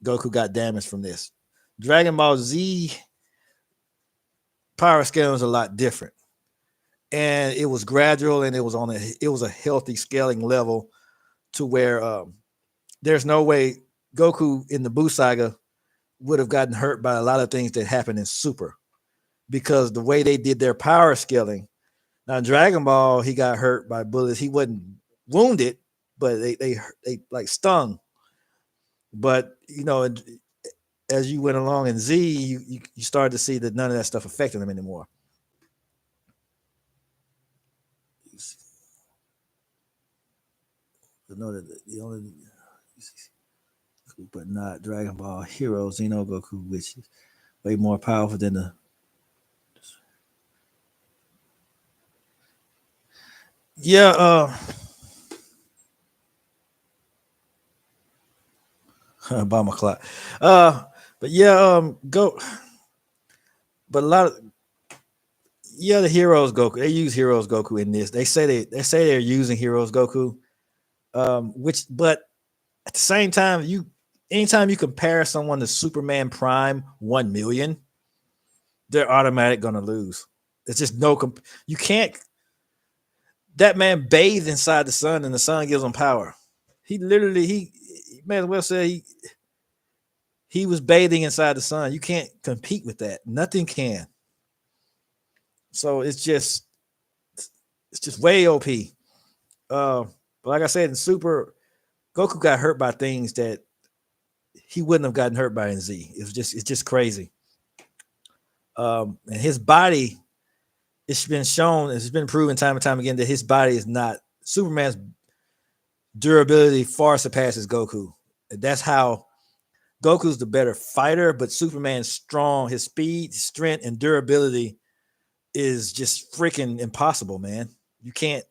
Goku got damaged from this. Dragon Ball Z power scaling was a lot different, and it was gradual, and it was a healthy scaling level to where there's no way Goku in the Buu Saga would have gotten hurt by a lot of things that happened in Super because the way they did their power scaling. Now in Dragon Ball, he got hurt by bullets. He wasn't wounded, but they like stung. But you know, as you went along in Z, you started to see that none of that stuff affected him anymore. Know that the only, but not Dragon Ball Hero Xeno Goku, which is way more powerful than the. Yeah, bomb clock. But yeah, go. But a lot of the Heroes Goku. They use Heroes Goku in this. They say they're using Heroes Goku. But at the same time, anytime you compare someone to Superman Prime 1,000,000, they're automatic gonna lose. It's just you can't. That man bathed inside the sun, and the sun gives him power. He literally he may as well say he was bathing inside the sun. You can't compete with that. Nothing can. So it's just way OP. But like I said, in Super, Goku got hurt by things that he wouldn't have gotten hurt by in Z. It's just crazy. And his body, it's been proven time and time again that his body is not Superman's durability far surpasses Goku. That's how Goku's the better fighter, but Superman's strong. His speed, strength, and durability is just freaking impossible, man. You can't.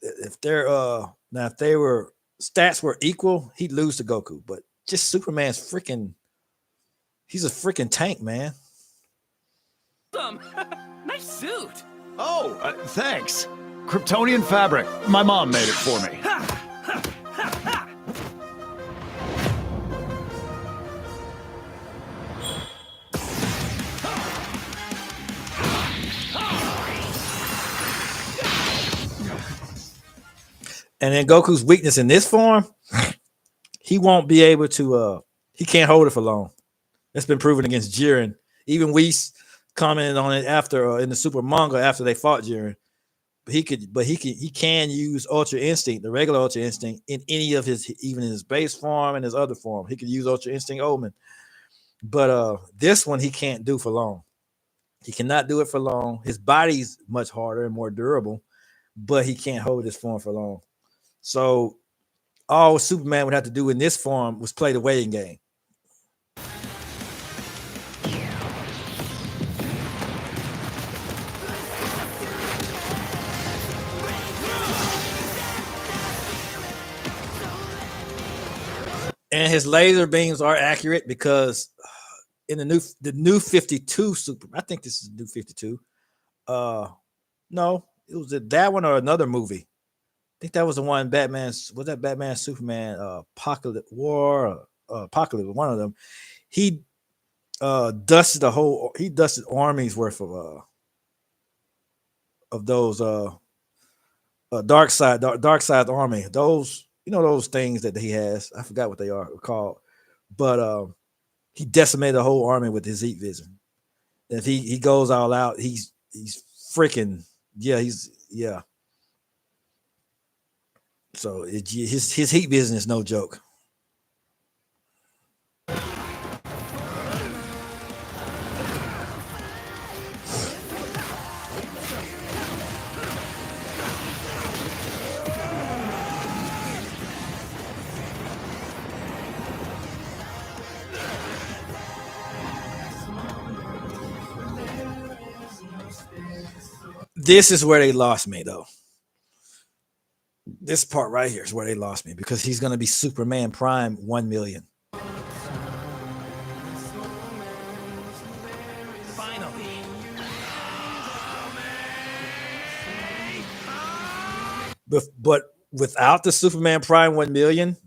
If they were stats were equal, he'd lose to Goku. But just Superman's he's a freaking tank, man. Nice suit. Oh, thanks. Kryptonian fabric. My mom made it for me. And then Goku's weakness in this form, he won't be able to. He can't hold it for long. That's been proven against Jiren. Even Whis commented on it after in the Super manga after they fought Jiren. But he can use Ultra Instinct, the regular Ultra Instinct, in any of even in his base form and his other form. He could use Ultra Instinct Omen. But this one he can't do for long. He cannot do it for long. His body's much harder and more durable, but he can't hold this form for long. So All Superman would have to do in this form was play the waiting game. And his laser beams are accurate because in the new 52 Superman, I think this is the new 52. No, it was that one or another movie. I think that was the one was that Batman Superman Apocalypse War Apocalypse, one of them. He dusted armies worth of those dark side army. Those, those things that he has. I forgot what they are called. But he decimated the whole army with his heat vision. And if he goes all out, he's freaking yeah. So his heat vision is no joke. This is where they lost me, though. This part right here is where they lost me because he's going to be Superman Prime 1 million. Finally. But without the Superman Prime 1 million,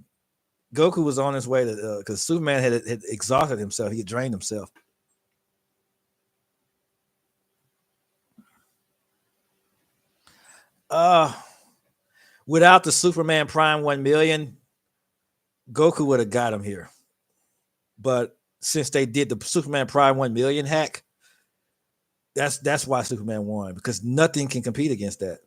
Goku was on his way to because Superman had exhausted himself. He had drained himself. Without the Superman Prime 1 million, Goku would have got him here. But since they did the Superman Prime 1 million hack, that's why Superman won, because nothing can compete against that.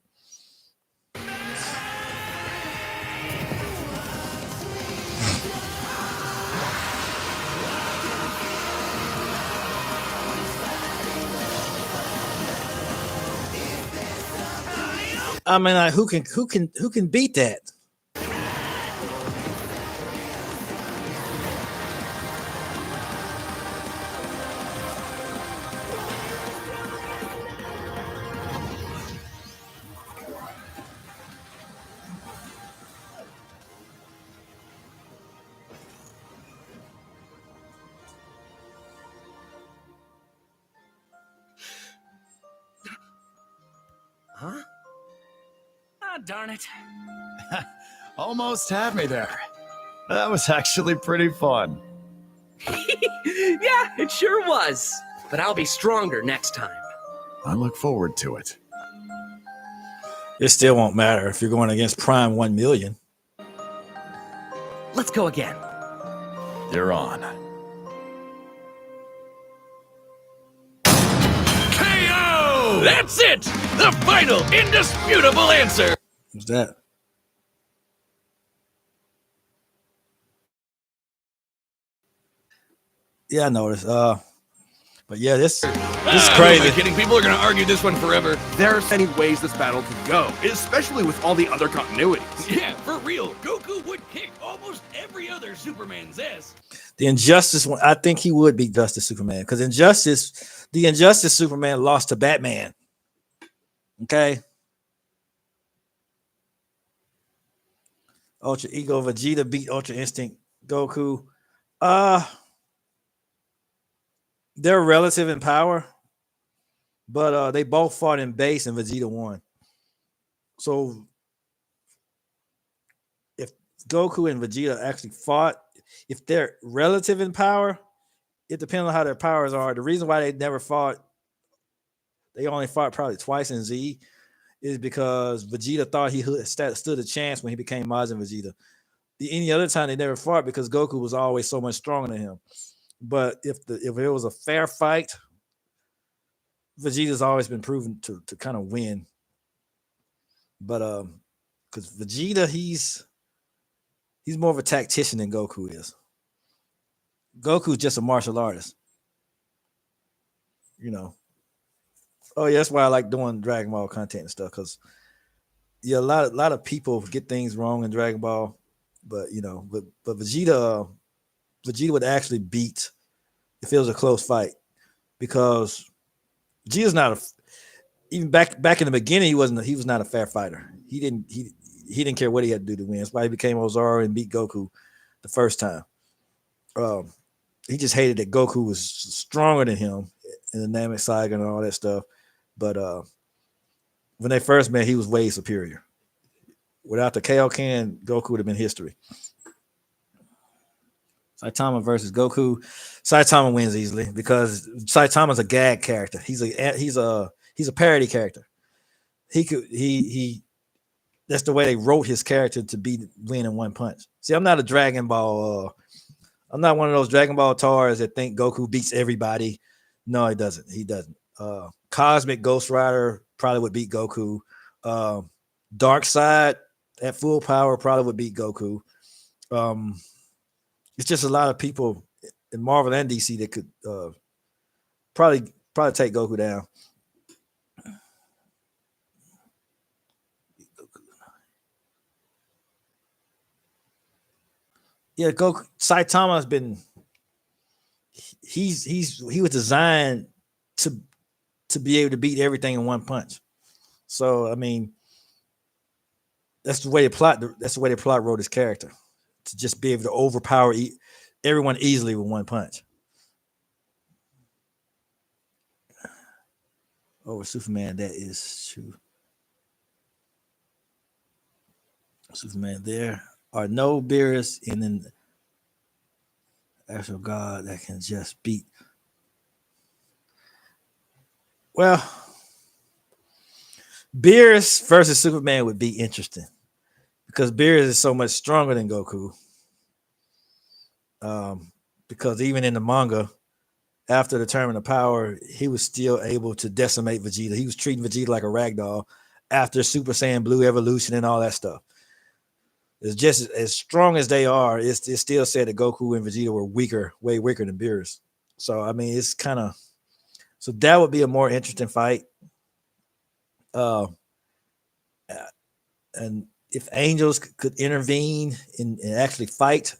I mean, like, who can beat that? Huh? Ah, darn it. Almost had me there. That was actually pretty fun. Yeah, it sure was. But I'll be stronger next time. I look forward to it. It still won't matter if you're going against Prime 1 million. Let's go again. You're on. KO! That's it! The final, indisputable answer! What's that? Yeah, I noticed. But yeah, this is Who am crazy. I kidding? People are going to argue this one forever. There are many ways this battle could go, especially with all the other continuities. Yeah, for real. Goku would kick almost every other Superman's ass. The Injustice one, I think he would beat Justice Superman because the Injustice Superman lost to Batman. Okay. Ultra Ego Vegeta beat Ultra Instinct Goku. They're relative in power, but they both fought in base and Vegeta won. So if Goku and Vegeta actually fought, if they're relative in power, it depends on how their powers are. The reason why they never fought, they only fought probably twice in Z, is because Vegeta thought he stood a chance when he became Majin Vegeta. Any other time they never fought because Goku was always so much stronger than him. But if it was a fair fight, Vegeta's always been proven to kind of win. But because Vegeta, he's more of a tactician than Goku is. Goku's just a martial artist. Oh yeah, that's why I like doing Dragon Ball content and stuff, because a lot of people get things wrong in Dragon Ball. But but Vegeta would actually beat if it was a close fight because Vegeta's not a even back in the beginning he was not a fair fighter. He didn't care what he had to do to win. That's why he became Ozaru and beat Goku the first time. Um, he just hated that Goku was stronger than him in the Namek Saga and all that stuff. But when they first met, he was way superior. Without the Kaioken, Goku would have been history. Saitama versus Goku. Saitama wins easily because Saitama's a gag character. He's a parody character. He that's the way they wrote his character to win in one punch. See, I'm not a Dragon Ball. I'm not one of those Dragon Ball tars that think Goku beats everybody. No, he doesn't. He doesn't. Cosmic Ghost Rider probably would beat Goku. Dark Side at full power probably would beat Goku. It's just a lot of people in Marvel and DC that could probably take Goku down. Yeah, Goku Saitama has been he was designed to be able to beat everything in one punch. So I mean, that's the way the plot wrote his character to just be able to overpower everyone easily with one punch. Oh, Superman, that is true. Superman, there are no Beerus in an actual God that can just beat. Well, Beerus versus Superman would be interesting because Beerus is so much stronger than Goku. Because even in the manga, after the Tournament of Power, he was still able to decimate Vegeta. He was treating Vegeta like a ragdoll after Super Saiyan Blue evolution and all that stuff. It's just as strong as they are. It's still said that Goku and Vegeta were weaker, way weaker than Beerus. So I mean, it's kind of so that would be a more interesting fight. And if angels could intervene and actually fight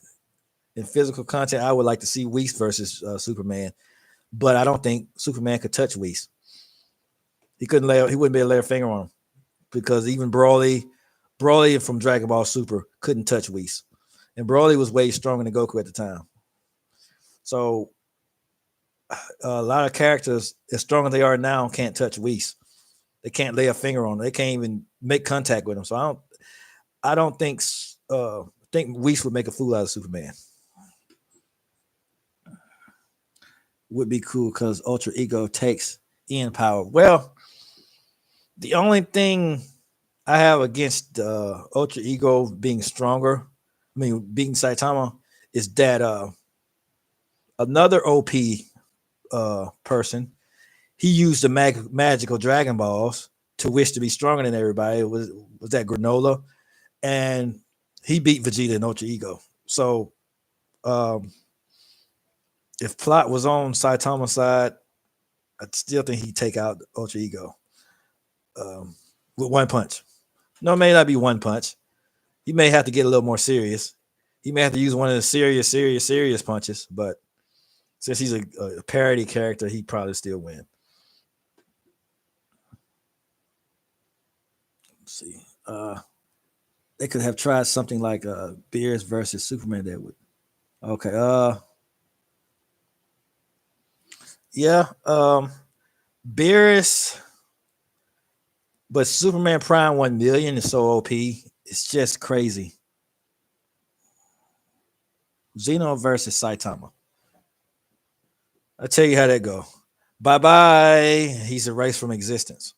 in physical contact, I would like to see Whis versus Superman. But I don't think Superman could touch Whis. He wouldn't be able to lay a finger on him because even Broly from Dragon Ball Super couldn't touch Whis. And Broly was way stronger than Goku at the time. So a lot of characters, as strong as they are now, can't touch Whis. They can't lay a finger on them. They can't even make contact with him. So I don't think Whis would make a fool out of Superman. Would be cool because Ultra Ego takes in power. Well, the only thing I have against Ultra Ego being stronger, beating Saitama, is that another OP person, he used the magical Dragon Balls to wish to be stronger than everybody. Was that Granola? And he beat Vegeta in Ultra Ego. So if plot was on Saitama's side, I still think he'd take out Ultra Ego with one punch. No, it may not be one punch. He may have to get a little more serious. He may have to use one of the serious punches. But since he's a parody character, he'd probably still win. Let's see. They could have tried something like Beerus versus Superman. That would. Okay. Yeah. Beerus, but Superman Prime 1 million is so OP. It's just crazy. Zeno versus Saitama. I'll tell you how that go. Bye-bye. He's erased from existence.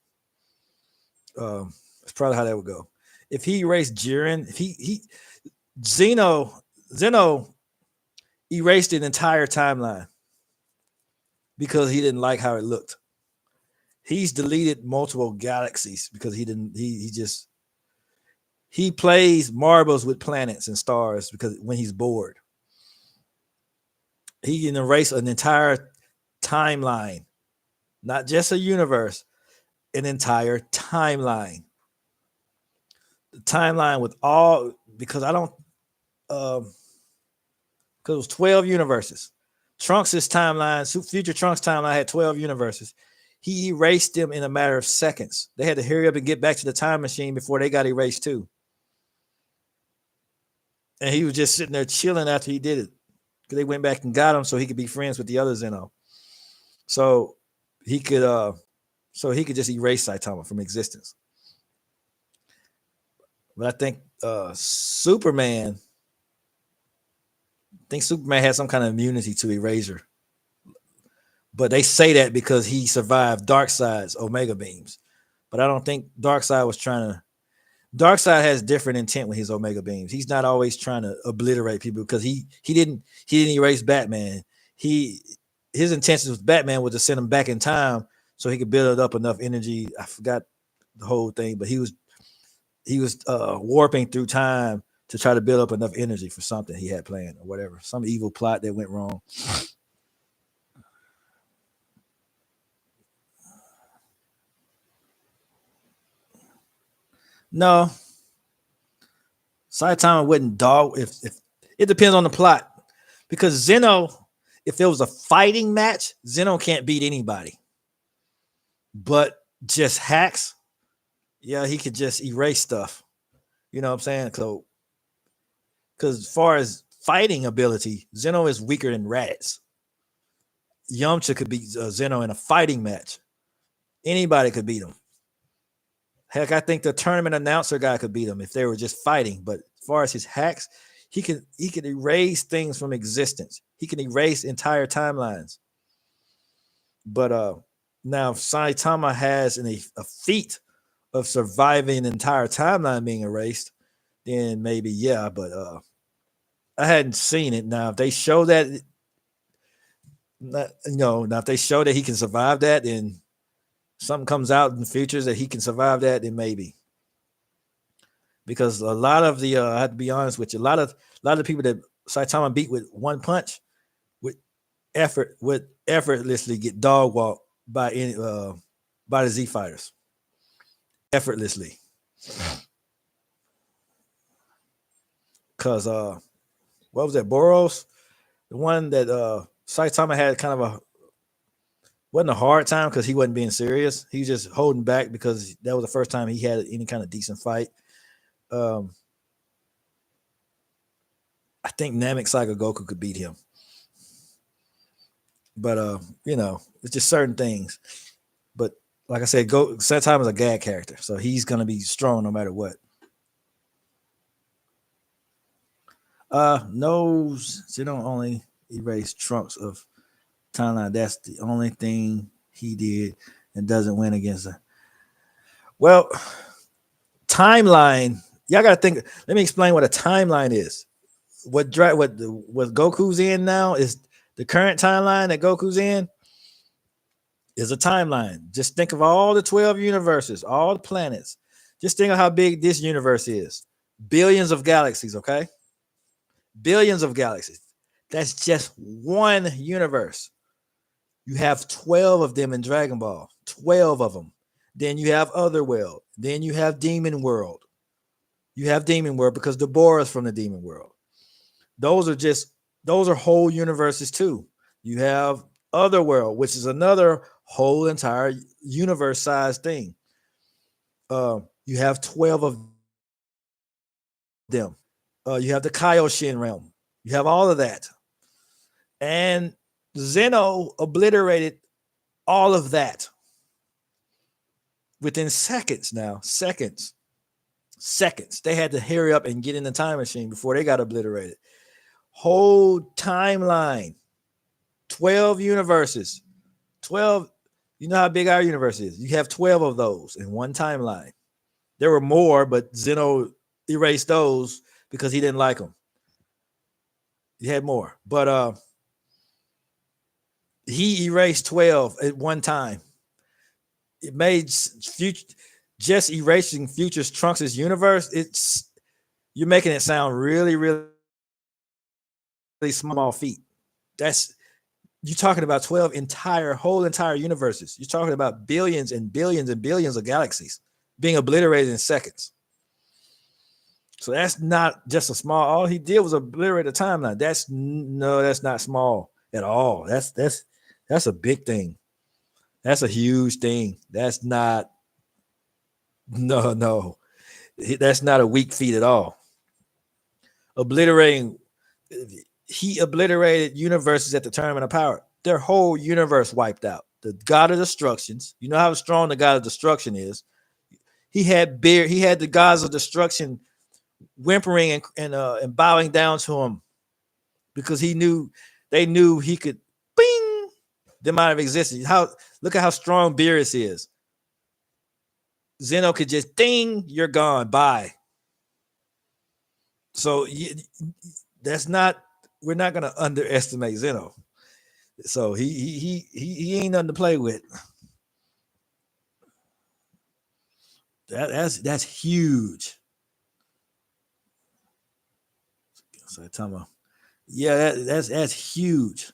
That's probably how that would go. If he erased Jiren, Zeno erased an entire timeline because he didn't like how it looked. He's deleted multiple galaxies because he plays marbles with planets and stars because when he's bored. He can erase an entire timeline, not just a universe, an entire timeline. The timeline with all, because I don't it was 12 universes. Trunks' timeline, Future Trunks' timeline had 12 universes. He erased them in a matter of seconds. They had to hurry up and get back to the time machine before they got erased too. And he was just sitting there chilling after he did it. Because they went back and got him so he could be friends with the other Zeno. So he could just erase Saitama from existence. But I think Superman had some kind of immunity to erasure. But they say that because he survived Darkseid's Omega beams. But I don't think Darkseid was trying to. Darkseid has different intent with his Omega beams. He's not always trying to obliterate people because he didn't erase Batman. His intentions with Batman was to send him back in time so he could build up enough energy. I forgot the whole thing, but he was warping through time to try to build up enough energy for something he had planned or whatever, some evil plot that went wrong. No, Saitama wouldn't dog if it depends on the plot, because Zeno, if it was a fighting match, Zeno can't beat anybody. But just hacks, yeah, he could just erase stuff. You know what I'm saying? So, because as far as fighting ability, Zeno is weaker than Raditz. Yamcha could beat Zeno in a fighting match. Anybody could beat him. Heck, I think the tournament announcer guy could beat him if they were just fighting. But as far as his hacks, he could erase things from existence. He can erase entire timelines. But now if Saitama has a feat of surviving an entire timeline being erased, then maybe yeah. But I hadn't seen it. Now if they show that, now if they show that he can survive that, then something comes out in the futures that he can survive that, then maybe. Because a lot of the I have to be honest with you, a lot of the people that Saitama beat with one punch would effortlessly get dog walked by the Z fighters. Effortlessly. Because what was that? Boros? The one that Saitama had kind of wasn't a hard time because he wasn't being serious. He was just holding back because that was the first time he had any kind of decent fight. I think Namek Saga Goku could beat him. But it's just certain things. But like I said, Saitama is a gag character, so he's gonna be strong no matter what. No, Zeno only erased Trunks of timeline. That's the only thing he did and doesn't win against her. Well, timeline. Y'all gotta think. Let me explain what a timeline is. What Goku's in now is the current timeline that Goku's in is a timeline. Just think of all the 12 universes, all the planets. Just think of how big this universe is. Billions of galaxies, okay? Billions of galaxies. That's just one universe. You have 12 of them in Dragon Ball. 12 of them. Then you have Otherworld. Then you have Demon World. You have Demon World because Deborah's from the Demon World. Those are whole universes too. You have Otherworld, which is another whole entire universe-sized thing. You have 12 of them. You have the Kaioshin realm. You have all of that. And Zeno obliterated all of that within seconds now. Seconds. They had to hurry up and get in the time machine before they got obliterated. Whole timeline. 12 universes. 12. You know how big our universe is. You have 12 of those in one timeline. There were more, but Zeno erased those because he didn't like them. He had more. But he erased 12 at one time. It made just erasing Future's Trunks' universe. You're making it sound really, really, really small feat. You're talking about 12 whole entire universes. You're talking about billions and billions and billions of galaxies being obliterated in seconds. So that's not just a small. All he did was obliterate the timeline. That's not small at all. That's a big thing. That's a huge thing. That's not. No. That's not a weak feat at all. Obliterating. He obliterated universes at the tournament of power. Their whole universe wiped out. The god of destructions. You know how strong the god of destruction is. He had the gods of destruction whimpering and bowing down to him because they knew he could bing them out of existence. Look at how strong Beerus is. Zeno could just ding, you're gone, bye. So we're not gonna underestimate Zeno. So he ain't nothing to play with. That's huge. Saitama. Yeah, that's huge.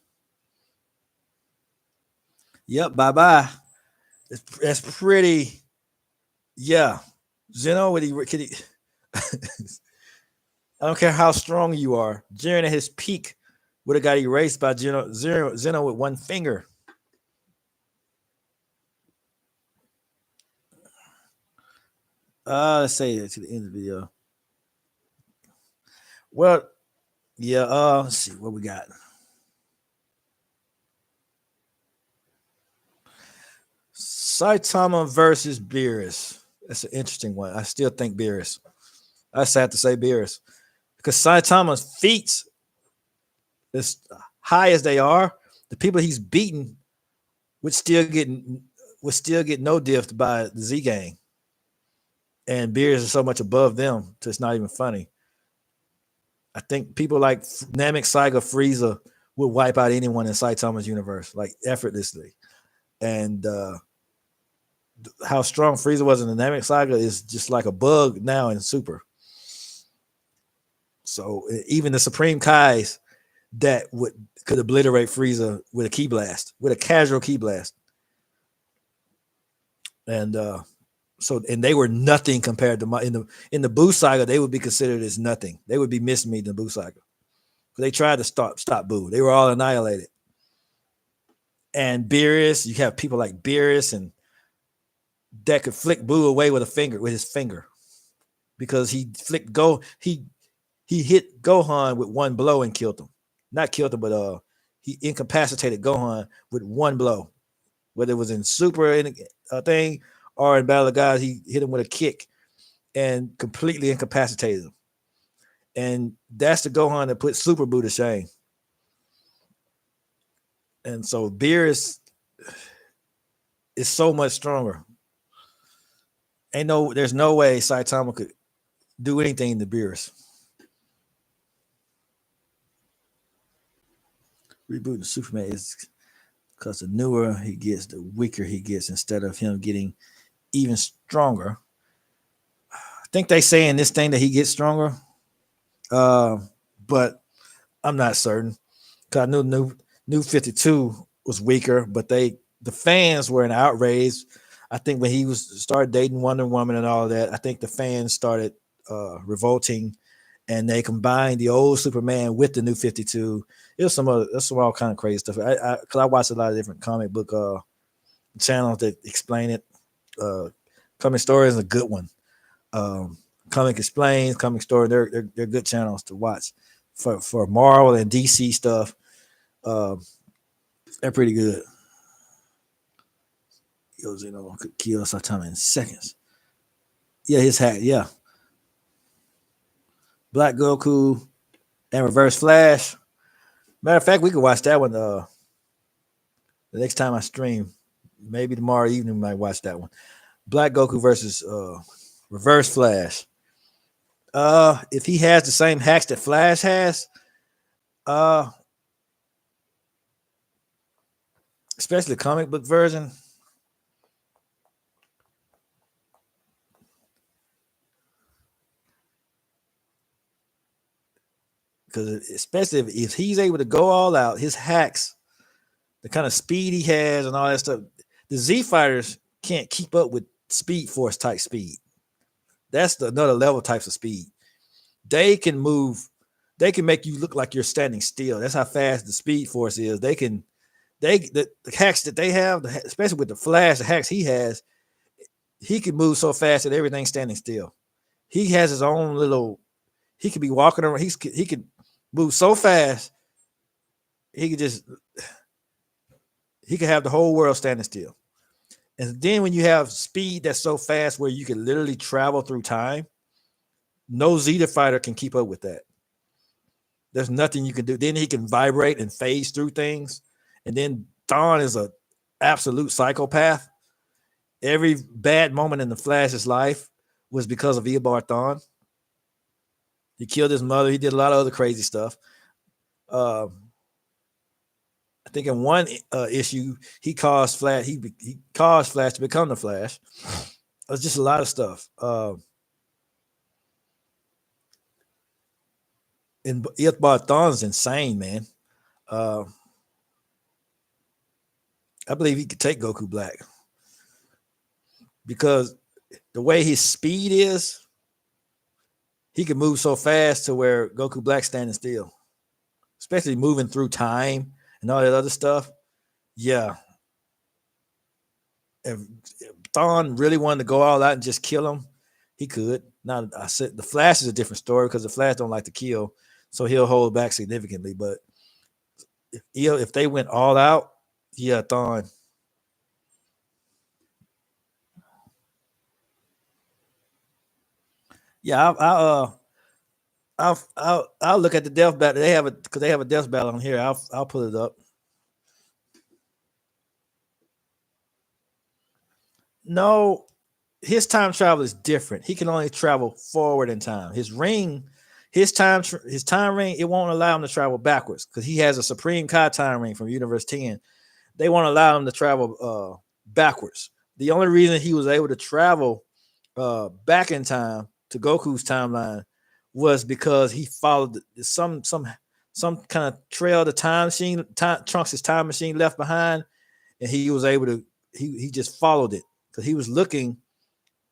Yep, bye. That's pretty. Yeah, Zeno could he I don't care how strong you are. Jiren at his peak would have got erased by Zeno with one finger. Let's say it to the end of the video. Well, yeah, let's see what we got. Saitama versus Beerus. That's an interesting one. I still think Beerus. I just have to say Beerus. Because Saitama's feats, as high as they are, the people he's beaten would still get no diffed by the Z Gang. And Beerus is so much above them, so it's not even funny. I think people like Namek Saiga Frieza would wipe out anyone in Saitama's universe, like effortlessly. And how strong Frieza was in the Namek Saga is just like a bug now in Super. So even the Supreme Kais that could obliterate Frieza with a ki blast, with a casual ki blast. And they were nothing compared to in the Buu Saga, they would be considered as nothing. They would be missing me in the Buu Saga. They tried to stop Buu. They were all annihilated. And Beerus, you have people like Beerus and that could flick Buu away with his finger. Because he hit Gohan with one blow and killed him. Not killed him, but he incapacitated Gohan with one blow. Whether it was in Super thing or in Battle of Gods, he hit him with a kick and completely incapacitated him. And that's the Gohan that put Super Buu to shame. And so Beerus is so much stronger. There's no way Saitama could do anything to Beerus. Rebooting Superman is because the newer he gets, the weaker he gets, instead of him getting even stronger. I think they say in this thing that he gets stronger, but I'm not certain. Because I knew New 52 was weaker, but the fans were in outrage. I think when he started dating Wonder Woman and all that, I think the fans started revolting, and they combined the old Superman with the New 52. It was some all kind of crazy stuff. Because I watched a lot of different comic book channels that explain it. Comic Story is a good one. Comic Explains, Comic Story, they're good channels to watch for Marvel and DC stuff. They're pretty good. Zeno could kill Saitama in seconds. Yeah, his hack. Yeah. Black Goku and Reverse Flash. Matter of fact, we could watch that one the next time I stream. Maybe tomorrow evening we might watch that one. Black Goku versus Reverse Flash. If he has the same hacks that Flash has, especially the comic book version, because especially if he's able to go all out, his hacks, the kind of speed he has and all that stuff, the Z fighters can't keep up with Speed Force type speed. That's another level types of speed. they can move. They can make you look like you're standing still. That's how fast the Speed Force is. The hacks that they have, especially with the Flash, the hacks he has, he can move so fast that everything's standing still. He has his own little. He could be walking around. He could move so fast. He could just. He could have the whole world standing still. And then when you have speed that's so fast where you can literally travel through time, no Zeta fighter can keep up with that. There's nothing you can do. Then he can vibrate and phase through things. And then Thawne is a absolute psychopath. Every bad moment in the Flash's life was because of Eobard Thawne. He killed his mother. He did a lot of other crazy stuff. I think in one issue, he caused Flash. He caused Flash to become the Flash. It was just a lot of stuff. And Eobard Thawne's insane, man. I believe he could take Goku Black because the way his speed is, he can move so fast to where Goku Black's standing still, especially moving through time and all that other stuff. Yeah. If Thawne really wanted to go all out and just kill him, he could. Now, I said the Flash is a different story because the Flash don't like to kill, so he'll hold back significantly. But if they went all out, yeah, Thawne. Yeah, I'll look at the death battle. They have it because they have a death battle on here. I'll pull it up. No, his time travel is different. He can only travel forward in time. His time ring, it won't allow him to travel backwards because he has a Supreme Kai time ring from Universe 10. They won't allow him to travel backwards. The only reason he was able to travel back in time to Goku's timeline was because he followed some kind of trail the Trunks' time machine left behind, and he was able to he just followed it because he was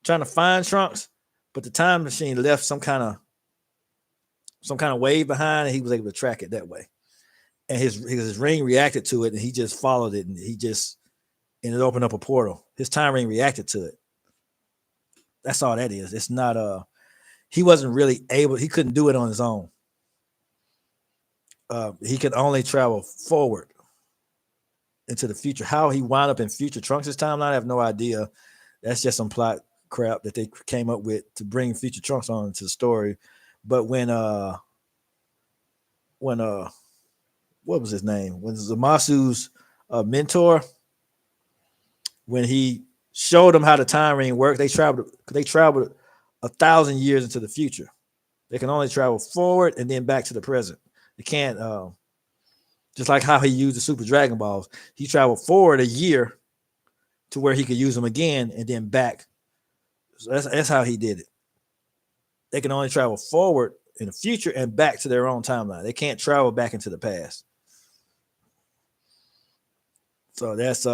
trying to find Trunks, but the time machine left some kind of wave behind, and he was able to track it that way. And his ring reacted to it, and he just followed it, and it opened up a portal. His time ring reacted to it. That's all that is. It's not he wasn't really able, he couldn't do it on his own. He could only travel forward into the future. How he wound up in future Trunks' timeline, I have no idea. That's just some plot crap that they came up with to bring future Trunks on into the story. But when what was his name? When Zamasu's mentor, when he showed them how the time ring worked, they traveled 1,000 years into the future. They can only travel forward and then back to the present. They can't just like how he used the Super Dragon Balls. He traveled forward a year to where he could use them again and then back. So that's how he did it. They can only travel forward in the future and back to their own timeline. They can't travel back into the past. So that's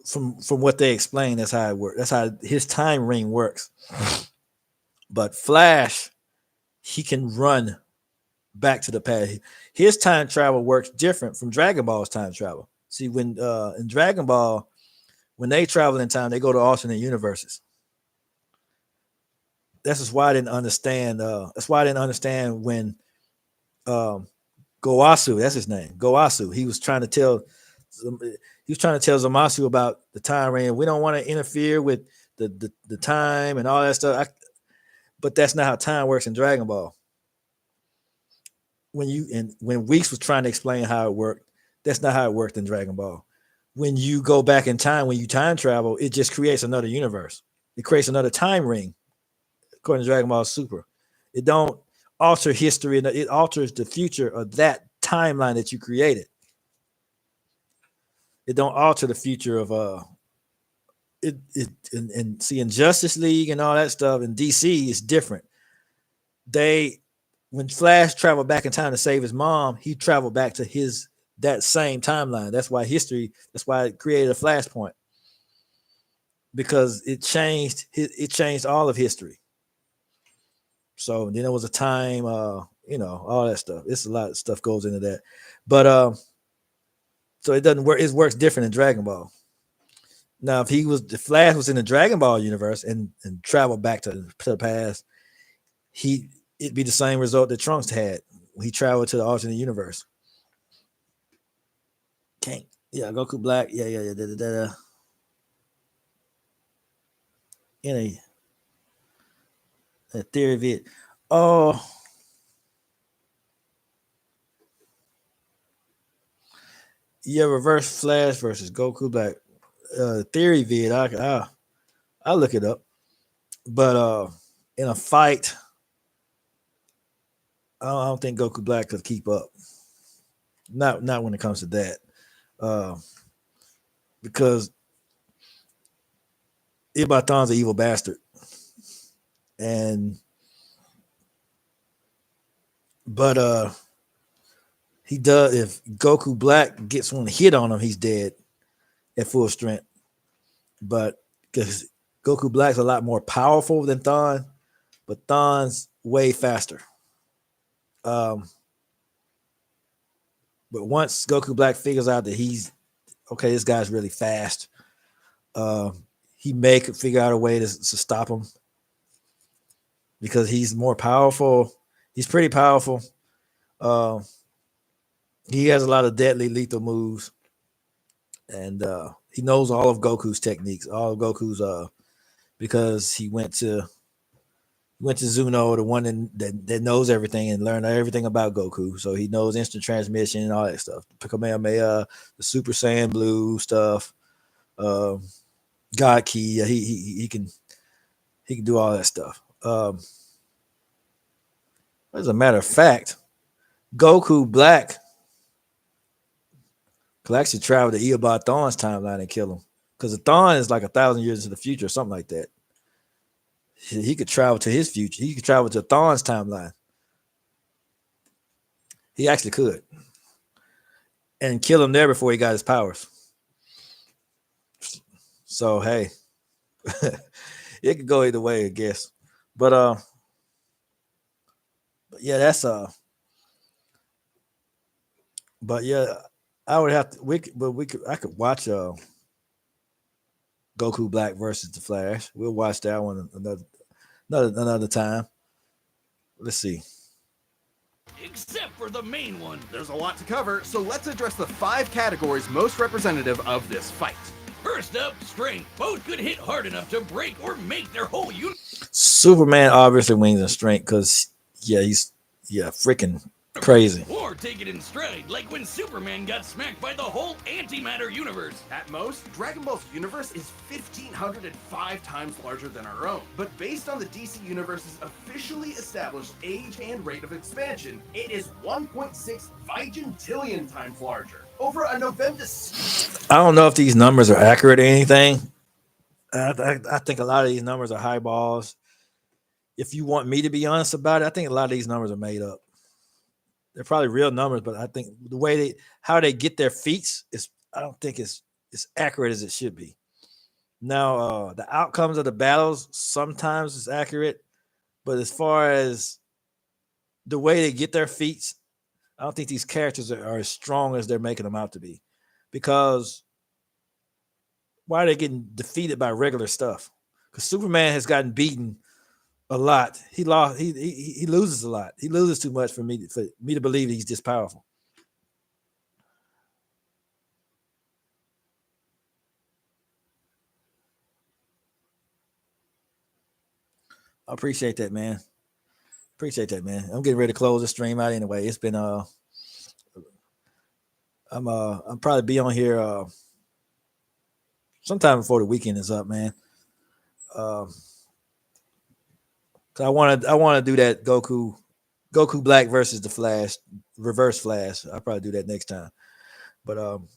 from what they explained, that's how it works. That's how his time ring works. But Flash, he can run back to the past. His time travel works different from Dragon Ball's time travel. See, when in Dragon Ball, when they travel in time, they go to alternate universes. That's just why I didn't understand. That's why I didn't understand when Gowasu, that's his name, Gowasu, he was trying to tell Zamasu about the time ring. We don't want to interfere with the time and all that stuff. But that's not how time works in Dragon Ball. When Weeks was trying to explain how it worked, that's not how it worked in Dragon Ball. When you go back in time, when you time travel, it just creates another universe. It creates another time ring, according to Dragon Ball Super. It don't alter history, and it alters the future of that timeline that you created. It don't alter the future of and see in Justice League and all that stuff in DC is different. When Flash traveled back in time to save his mom, he traveled back to that same timeline. That's why it created a flashpoint. Because it changed all of history. So then there was a time, all that stuff. It's a lot of stuff goes into that, but so it doesn't work. It works different in Dragon Ball. Now, if the Flash was in the Dragon Ball universe and traveled back to the past, it'd be the same result that Trunks had. He traveled to the alternate universe. Can't. Yeah, Goku Black. Yeah. In a theory vid. Oh, yeah, Reverse Flash versus Goku Black. Theory vid. I'll look it up. But in a fight, I don't think Goku Black could keep up. Not when it comes to that. Because Ibatan's an evil bastard. But he does, if Goku Black gets one hit on him, he's dead at full strength. But because Goku Black's a lot more powerful than Thon, but Thon's way faster. But once Goku Black figures out that this guy's really fast, he may could figure out a way to stop him because he's more powerful. He's pretty powerful. He has a lot of deadly lethal moves, and he knows all of Goku's techniques, all of Goku's because he went to Zuno, the one that knows everything and learned everything about Goku. So he knows instant transmission and all that stuff. The Kamehameha, the Super Saiyan Blue stuff, God Key. He can do all that stuff. As a matter of fact, Goku Black could actually travel to Eobard Thawne's timeline and kill him. Because the Thawne is like 1,000 years into the future or something like that. He could travel to his future. He could travel to Thawne's timeline. He actually could. And kill him there before he got his powers. So, hey. It could go either way, I guess. But yeah, that's but yeah, I would have to I could watch Goku Black versus the Flash. We'll watch that one another time. Let's see. Except for the main one. There's a lot to cover, so let's address the 5 categories most representative of this fight. First up, strength. Both could hit hard enough to break or make their whole unit. Superman obviously wins in strength because he's freaking crazy. Or take it in stride, like when Superman got smacked by the whole antimatter universe. At most, Dragon Ball's universe is 1,505 times larger than our own. But based on the DC Universe's officially established age and rate of expansion, it is 1.6 vigintillion times larger. Over a November... I don't know if these numbers are accurate or anything. I think a lot of these numbers are highballs. If you want me to be honest about it, I think a lot of these numbers are made up. They're probably real numbers, but I think the way how they get their feats I don't think it's accurate as it should be. Now, the outcomes of the battles sometimes is accurate, but as far as the way they get their feats, I don't think these characters are as strong as they're making them out to be. Because why are they getting defeated by regular stuff? Because Superman has gotten beaten a lot. He loses a lot. He loses too much for me to believe he's this powerful. I appreciate that, man. I'm getting ready to close the stream out anyway. It's been I'll probably be on here sometime before the weekend is up, man. So I want to do that Goku Black versus the Flash, Reverse Flash. I'll probably do that next time. But I'm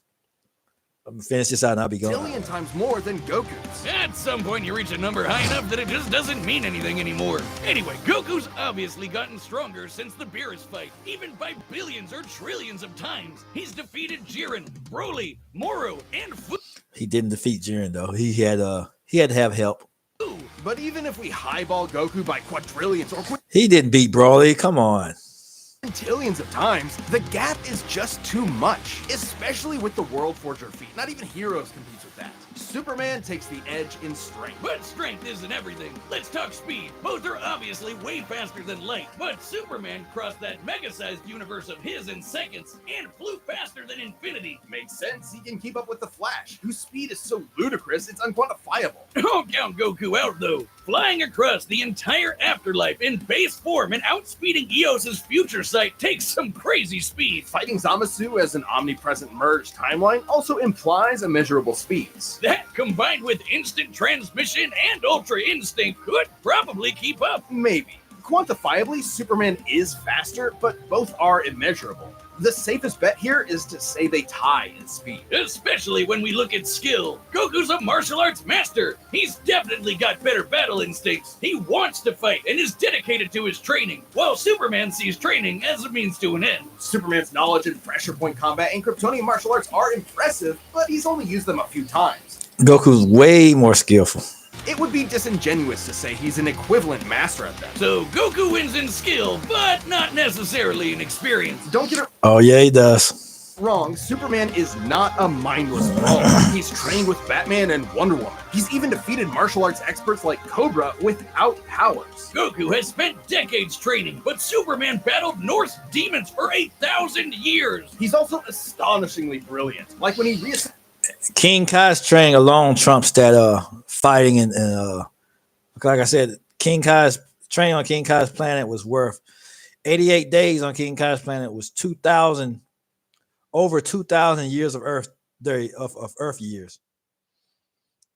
gonna finish this out and I'll be going. Billion times more than Goku's. At some point, you reach a number high enough that it just doesn't mean anything anymore. Anyway, Goku's obviously gotten stronger since the Beerus fight, even by billions or trillions of times. He's defeated Jiren, Broly, Moro, and Fu. He didn't defeat Jiren though. He had to have help. But even if we highball Goku by quadrillions or He didn't beat Broly. Come on. quintillions of times, the gap is just too much, especially with the World Forger feat. Not even Heroes competes with that. Superman takes the edge in strength. But strength isn't everything. Let's talk speed. Both are obviously way faster than light, but Superman crossed that mega-sized universe of his in seconds and flew faster than infinity. Makes sense, he can keep up with the Flash, whose speed is so ludicrous it's unquantifiable. Don't count Goku out, though. Flying across the entire afterlife in base form and outspeeding Eos's future sight takes some crazy speed. Fighting Zamasu as an omnipresent merged timeline also implies immeasurable speeds. That, combined with instant transmission and Ultra Instinct, could probably keep up. Maybe. Quantifiably, Superman is faster, but both are immeasurable. The safest bet here is to say they tie in speed. Especially when we look at skill. Goku's a martial arts master. He's definitely got better battle instincts. He wants to fight and is dedicated to his training, while Superman sees training as a means to an end. Superman's knowledge in pressure point combat and Kryptonian martial arts are impressive, but he's only used them a few times. Goku's way more skillful. It would be disingenuous to say he's an equivalent master at them. So Goku wins in skill, but not necessarily in experience. Don't get it Oh, yeah, he does. wrong, Superman is not a mindless brawl. He's trained with Batman and Wonder Woman. He's even defeated martial arts experts like Cobra without powers. Goku has spent decades training, but Superman battled Norse demons for 8,000 years. He's also astonishingly brilliant. Like when he King Kai's training alone trumps that fighting and like I said, King Kai's training on King Kai's planet was worth 88 days on King Kai's planet was over 2,000 years of Earth Earth years.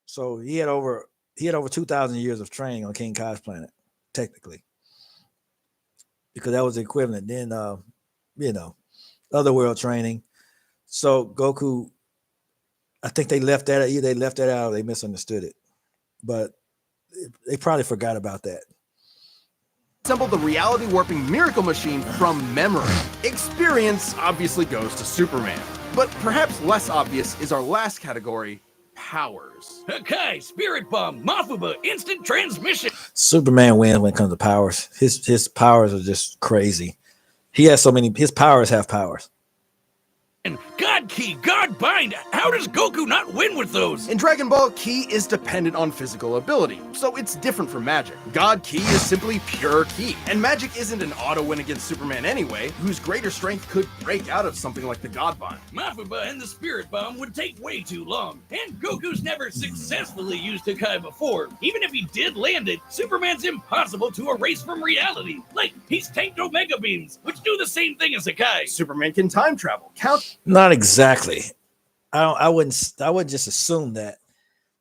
So he had over 2,000 years of training on King Kai's planet, technically, because that was the equivalent. Then other world training. So Goku, I think they left that either they left that out or they misunderstood it, but they probably forgot about that. assembled the reality warping miracle machine from memory. Experience obviously goes to Superman, but perhaps less obvious is our last category, powers. Hakai, Spirit Bomb, Mafuba, Instant Transmission. Superman wins when it comes to powers. His powers are just crazy. He has so many. His powers have powers. And God Key, God Bind. How does Goku not win with those? In Dragon Ball, Ki is dependent on physical ability, so it's different from magic. God Ki is simply pure Ki, and magic isn't an auto win against Superman anyway, whose greater strength could break out of something like the God Bind. Mafuba and the Spirit Bomb would take way too long, and Goku's never successfully used Hakai before. Even if he did land it, Superman's impossible to erase from reality. Like, he's tanked Omega Beams, which do the same thing as Hakai. Superman can time travel. Count. Not exactly. I wouldn't just assume that.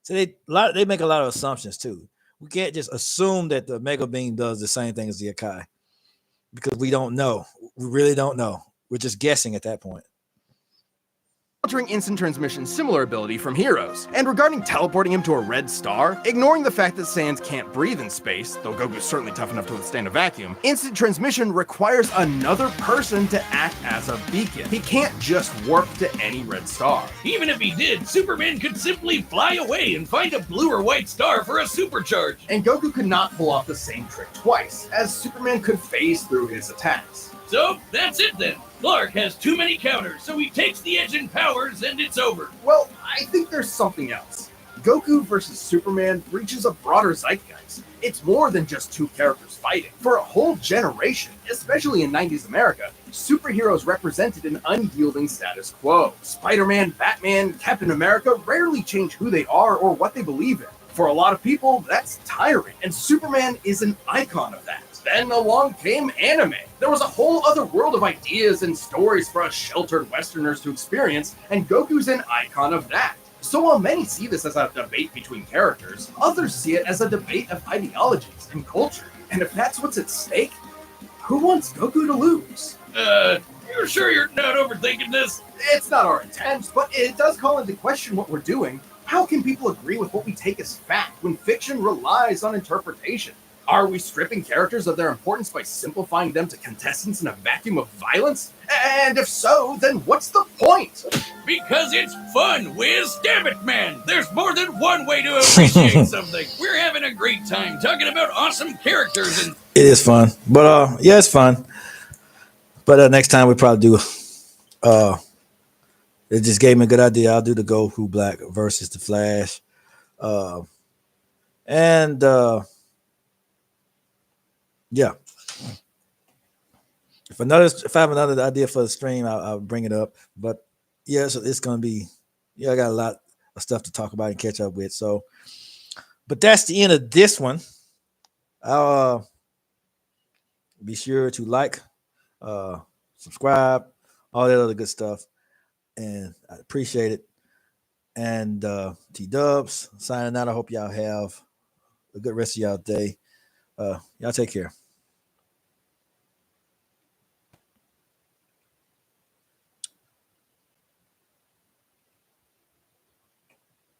So they make a lot of assumptions too. We can't just assume that the Mega Beam does the same thing as the Hakai because we don't know. We really don't know. We're just guessing at that point. Countering instant transmission's similar ability from Heroes. And regarding teleporting him to a red star, ignoring the fact that Saiyans can't breathe in space, though Goku's certainly tough enough to withstand a vacuum, instant transmission requires another person to act as a beacon. He can't just warp to any red star. Even if he did, Superman could simply fly away and find a blue or white star for a supercharge. And Goku could not pull off the same trick twice, as Superman could phase through his attacks. So, that's it then. Clark has too many counters, so he takes the edge in powers and it's over. Well, I think there's something else. Goku versus Superman reaches a broader zeitgeist. It's more than just two characters fighting. For a whole generation, especially in 90s America, superheroes represented an unyielding status quo. Spider-Man, Batman, Captain America rarely change who they are or what they believe in. For a lot of people, that's tiring, and Superman is an icon of that. Then along came anime. There was a whole other world of ideas and stories for us sheltered Westerners to experience, and Goku's an icon of that. So while many see this as a debate between characters, others see it as a debate of ideologies and culture. And if that's what's at stake, who wants Goku to lose? You're sure you're not overthinking this? It's not our intent, but it does call into question what we're doing. How can people agree with what we take as fact when fiction relies on interpretation? Are we stripping characters of their importance by simplifying them to contestants in a vacuum of violence? And if so, then what's the point? Because it's fun, Wiz. Damn it, man. There's more than one way to appreciate something. We're having a great time talking about awesome characters and It is fun, but yeah, it's fun. But next time we probably do. It just gave me a good idea. I'll do the Goku Black versus the Flash, and yeah. If I have another idea for the stream, I'll bring it up. But yeah, so it's gonna be. Yeah, I got a lot of stuff to talk about and catch up with. So, but that's the end of this one. I'll be sure to like, subscribe, all that other good stuff, and I appreciate it. And T Dubs signing out. I hope y'all have a good rest of y'all day. Y'all take care.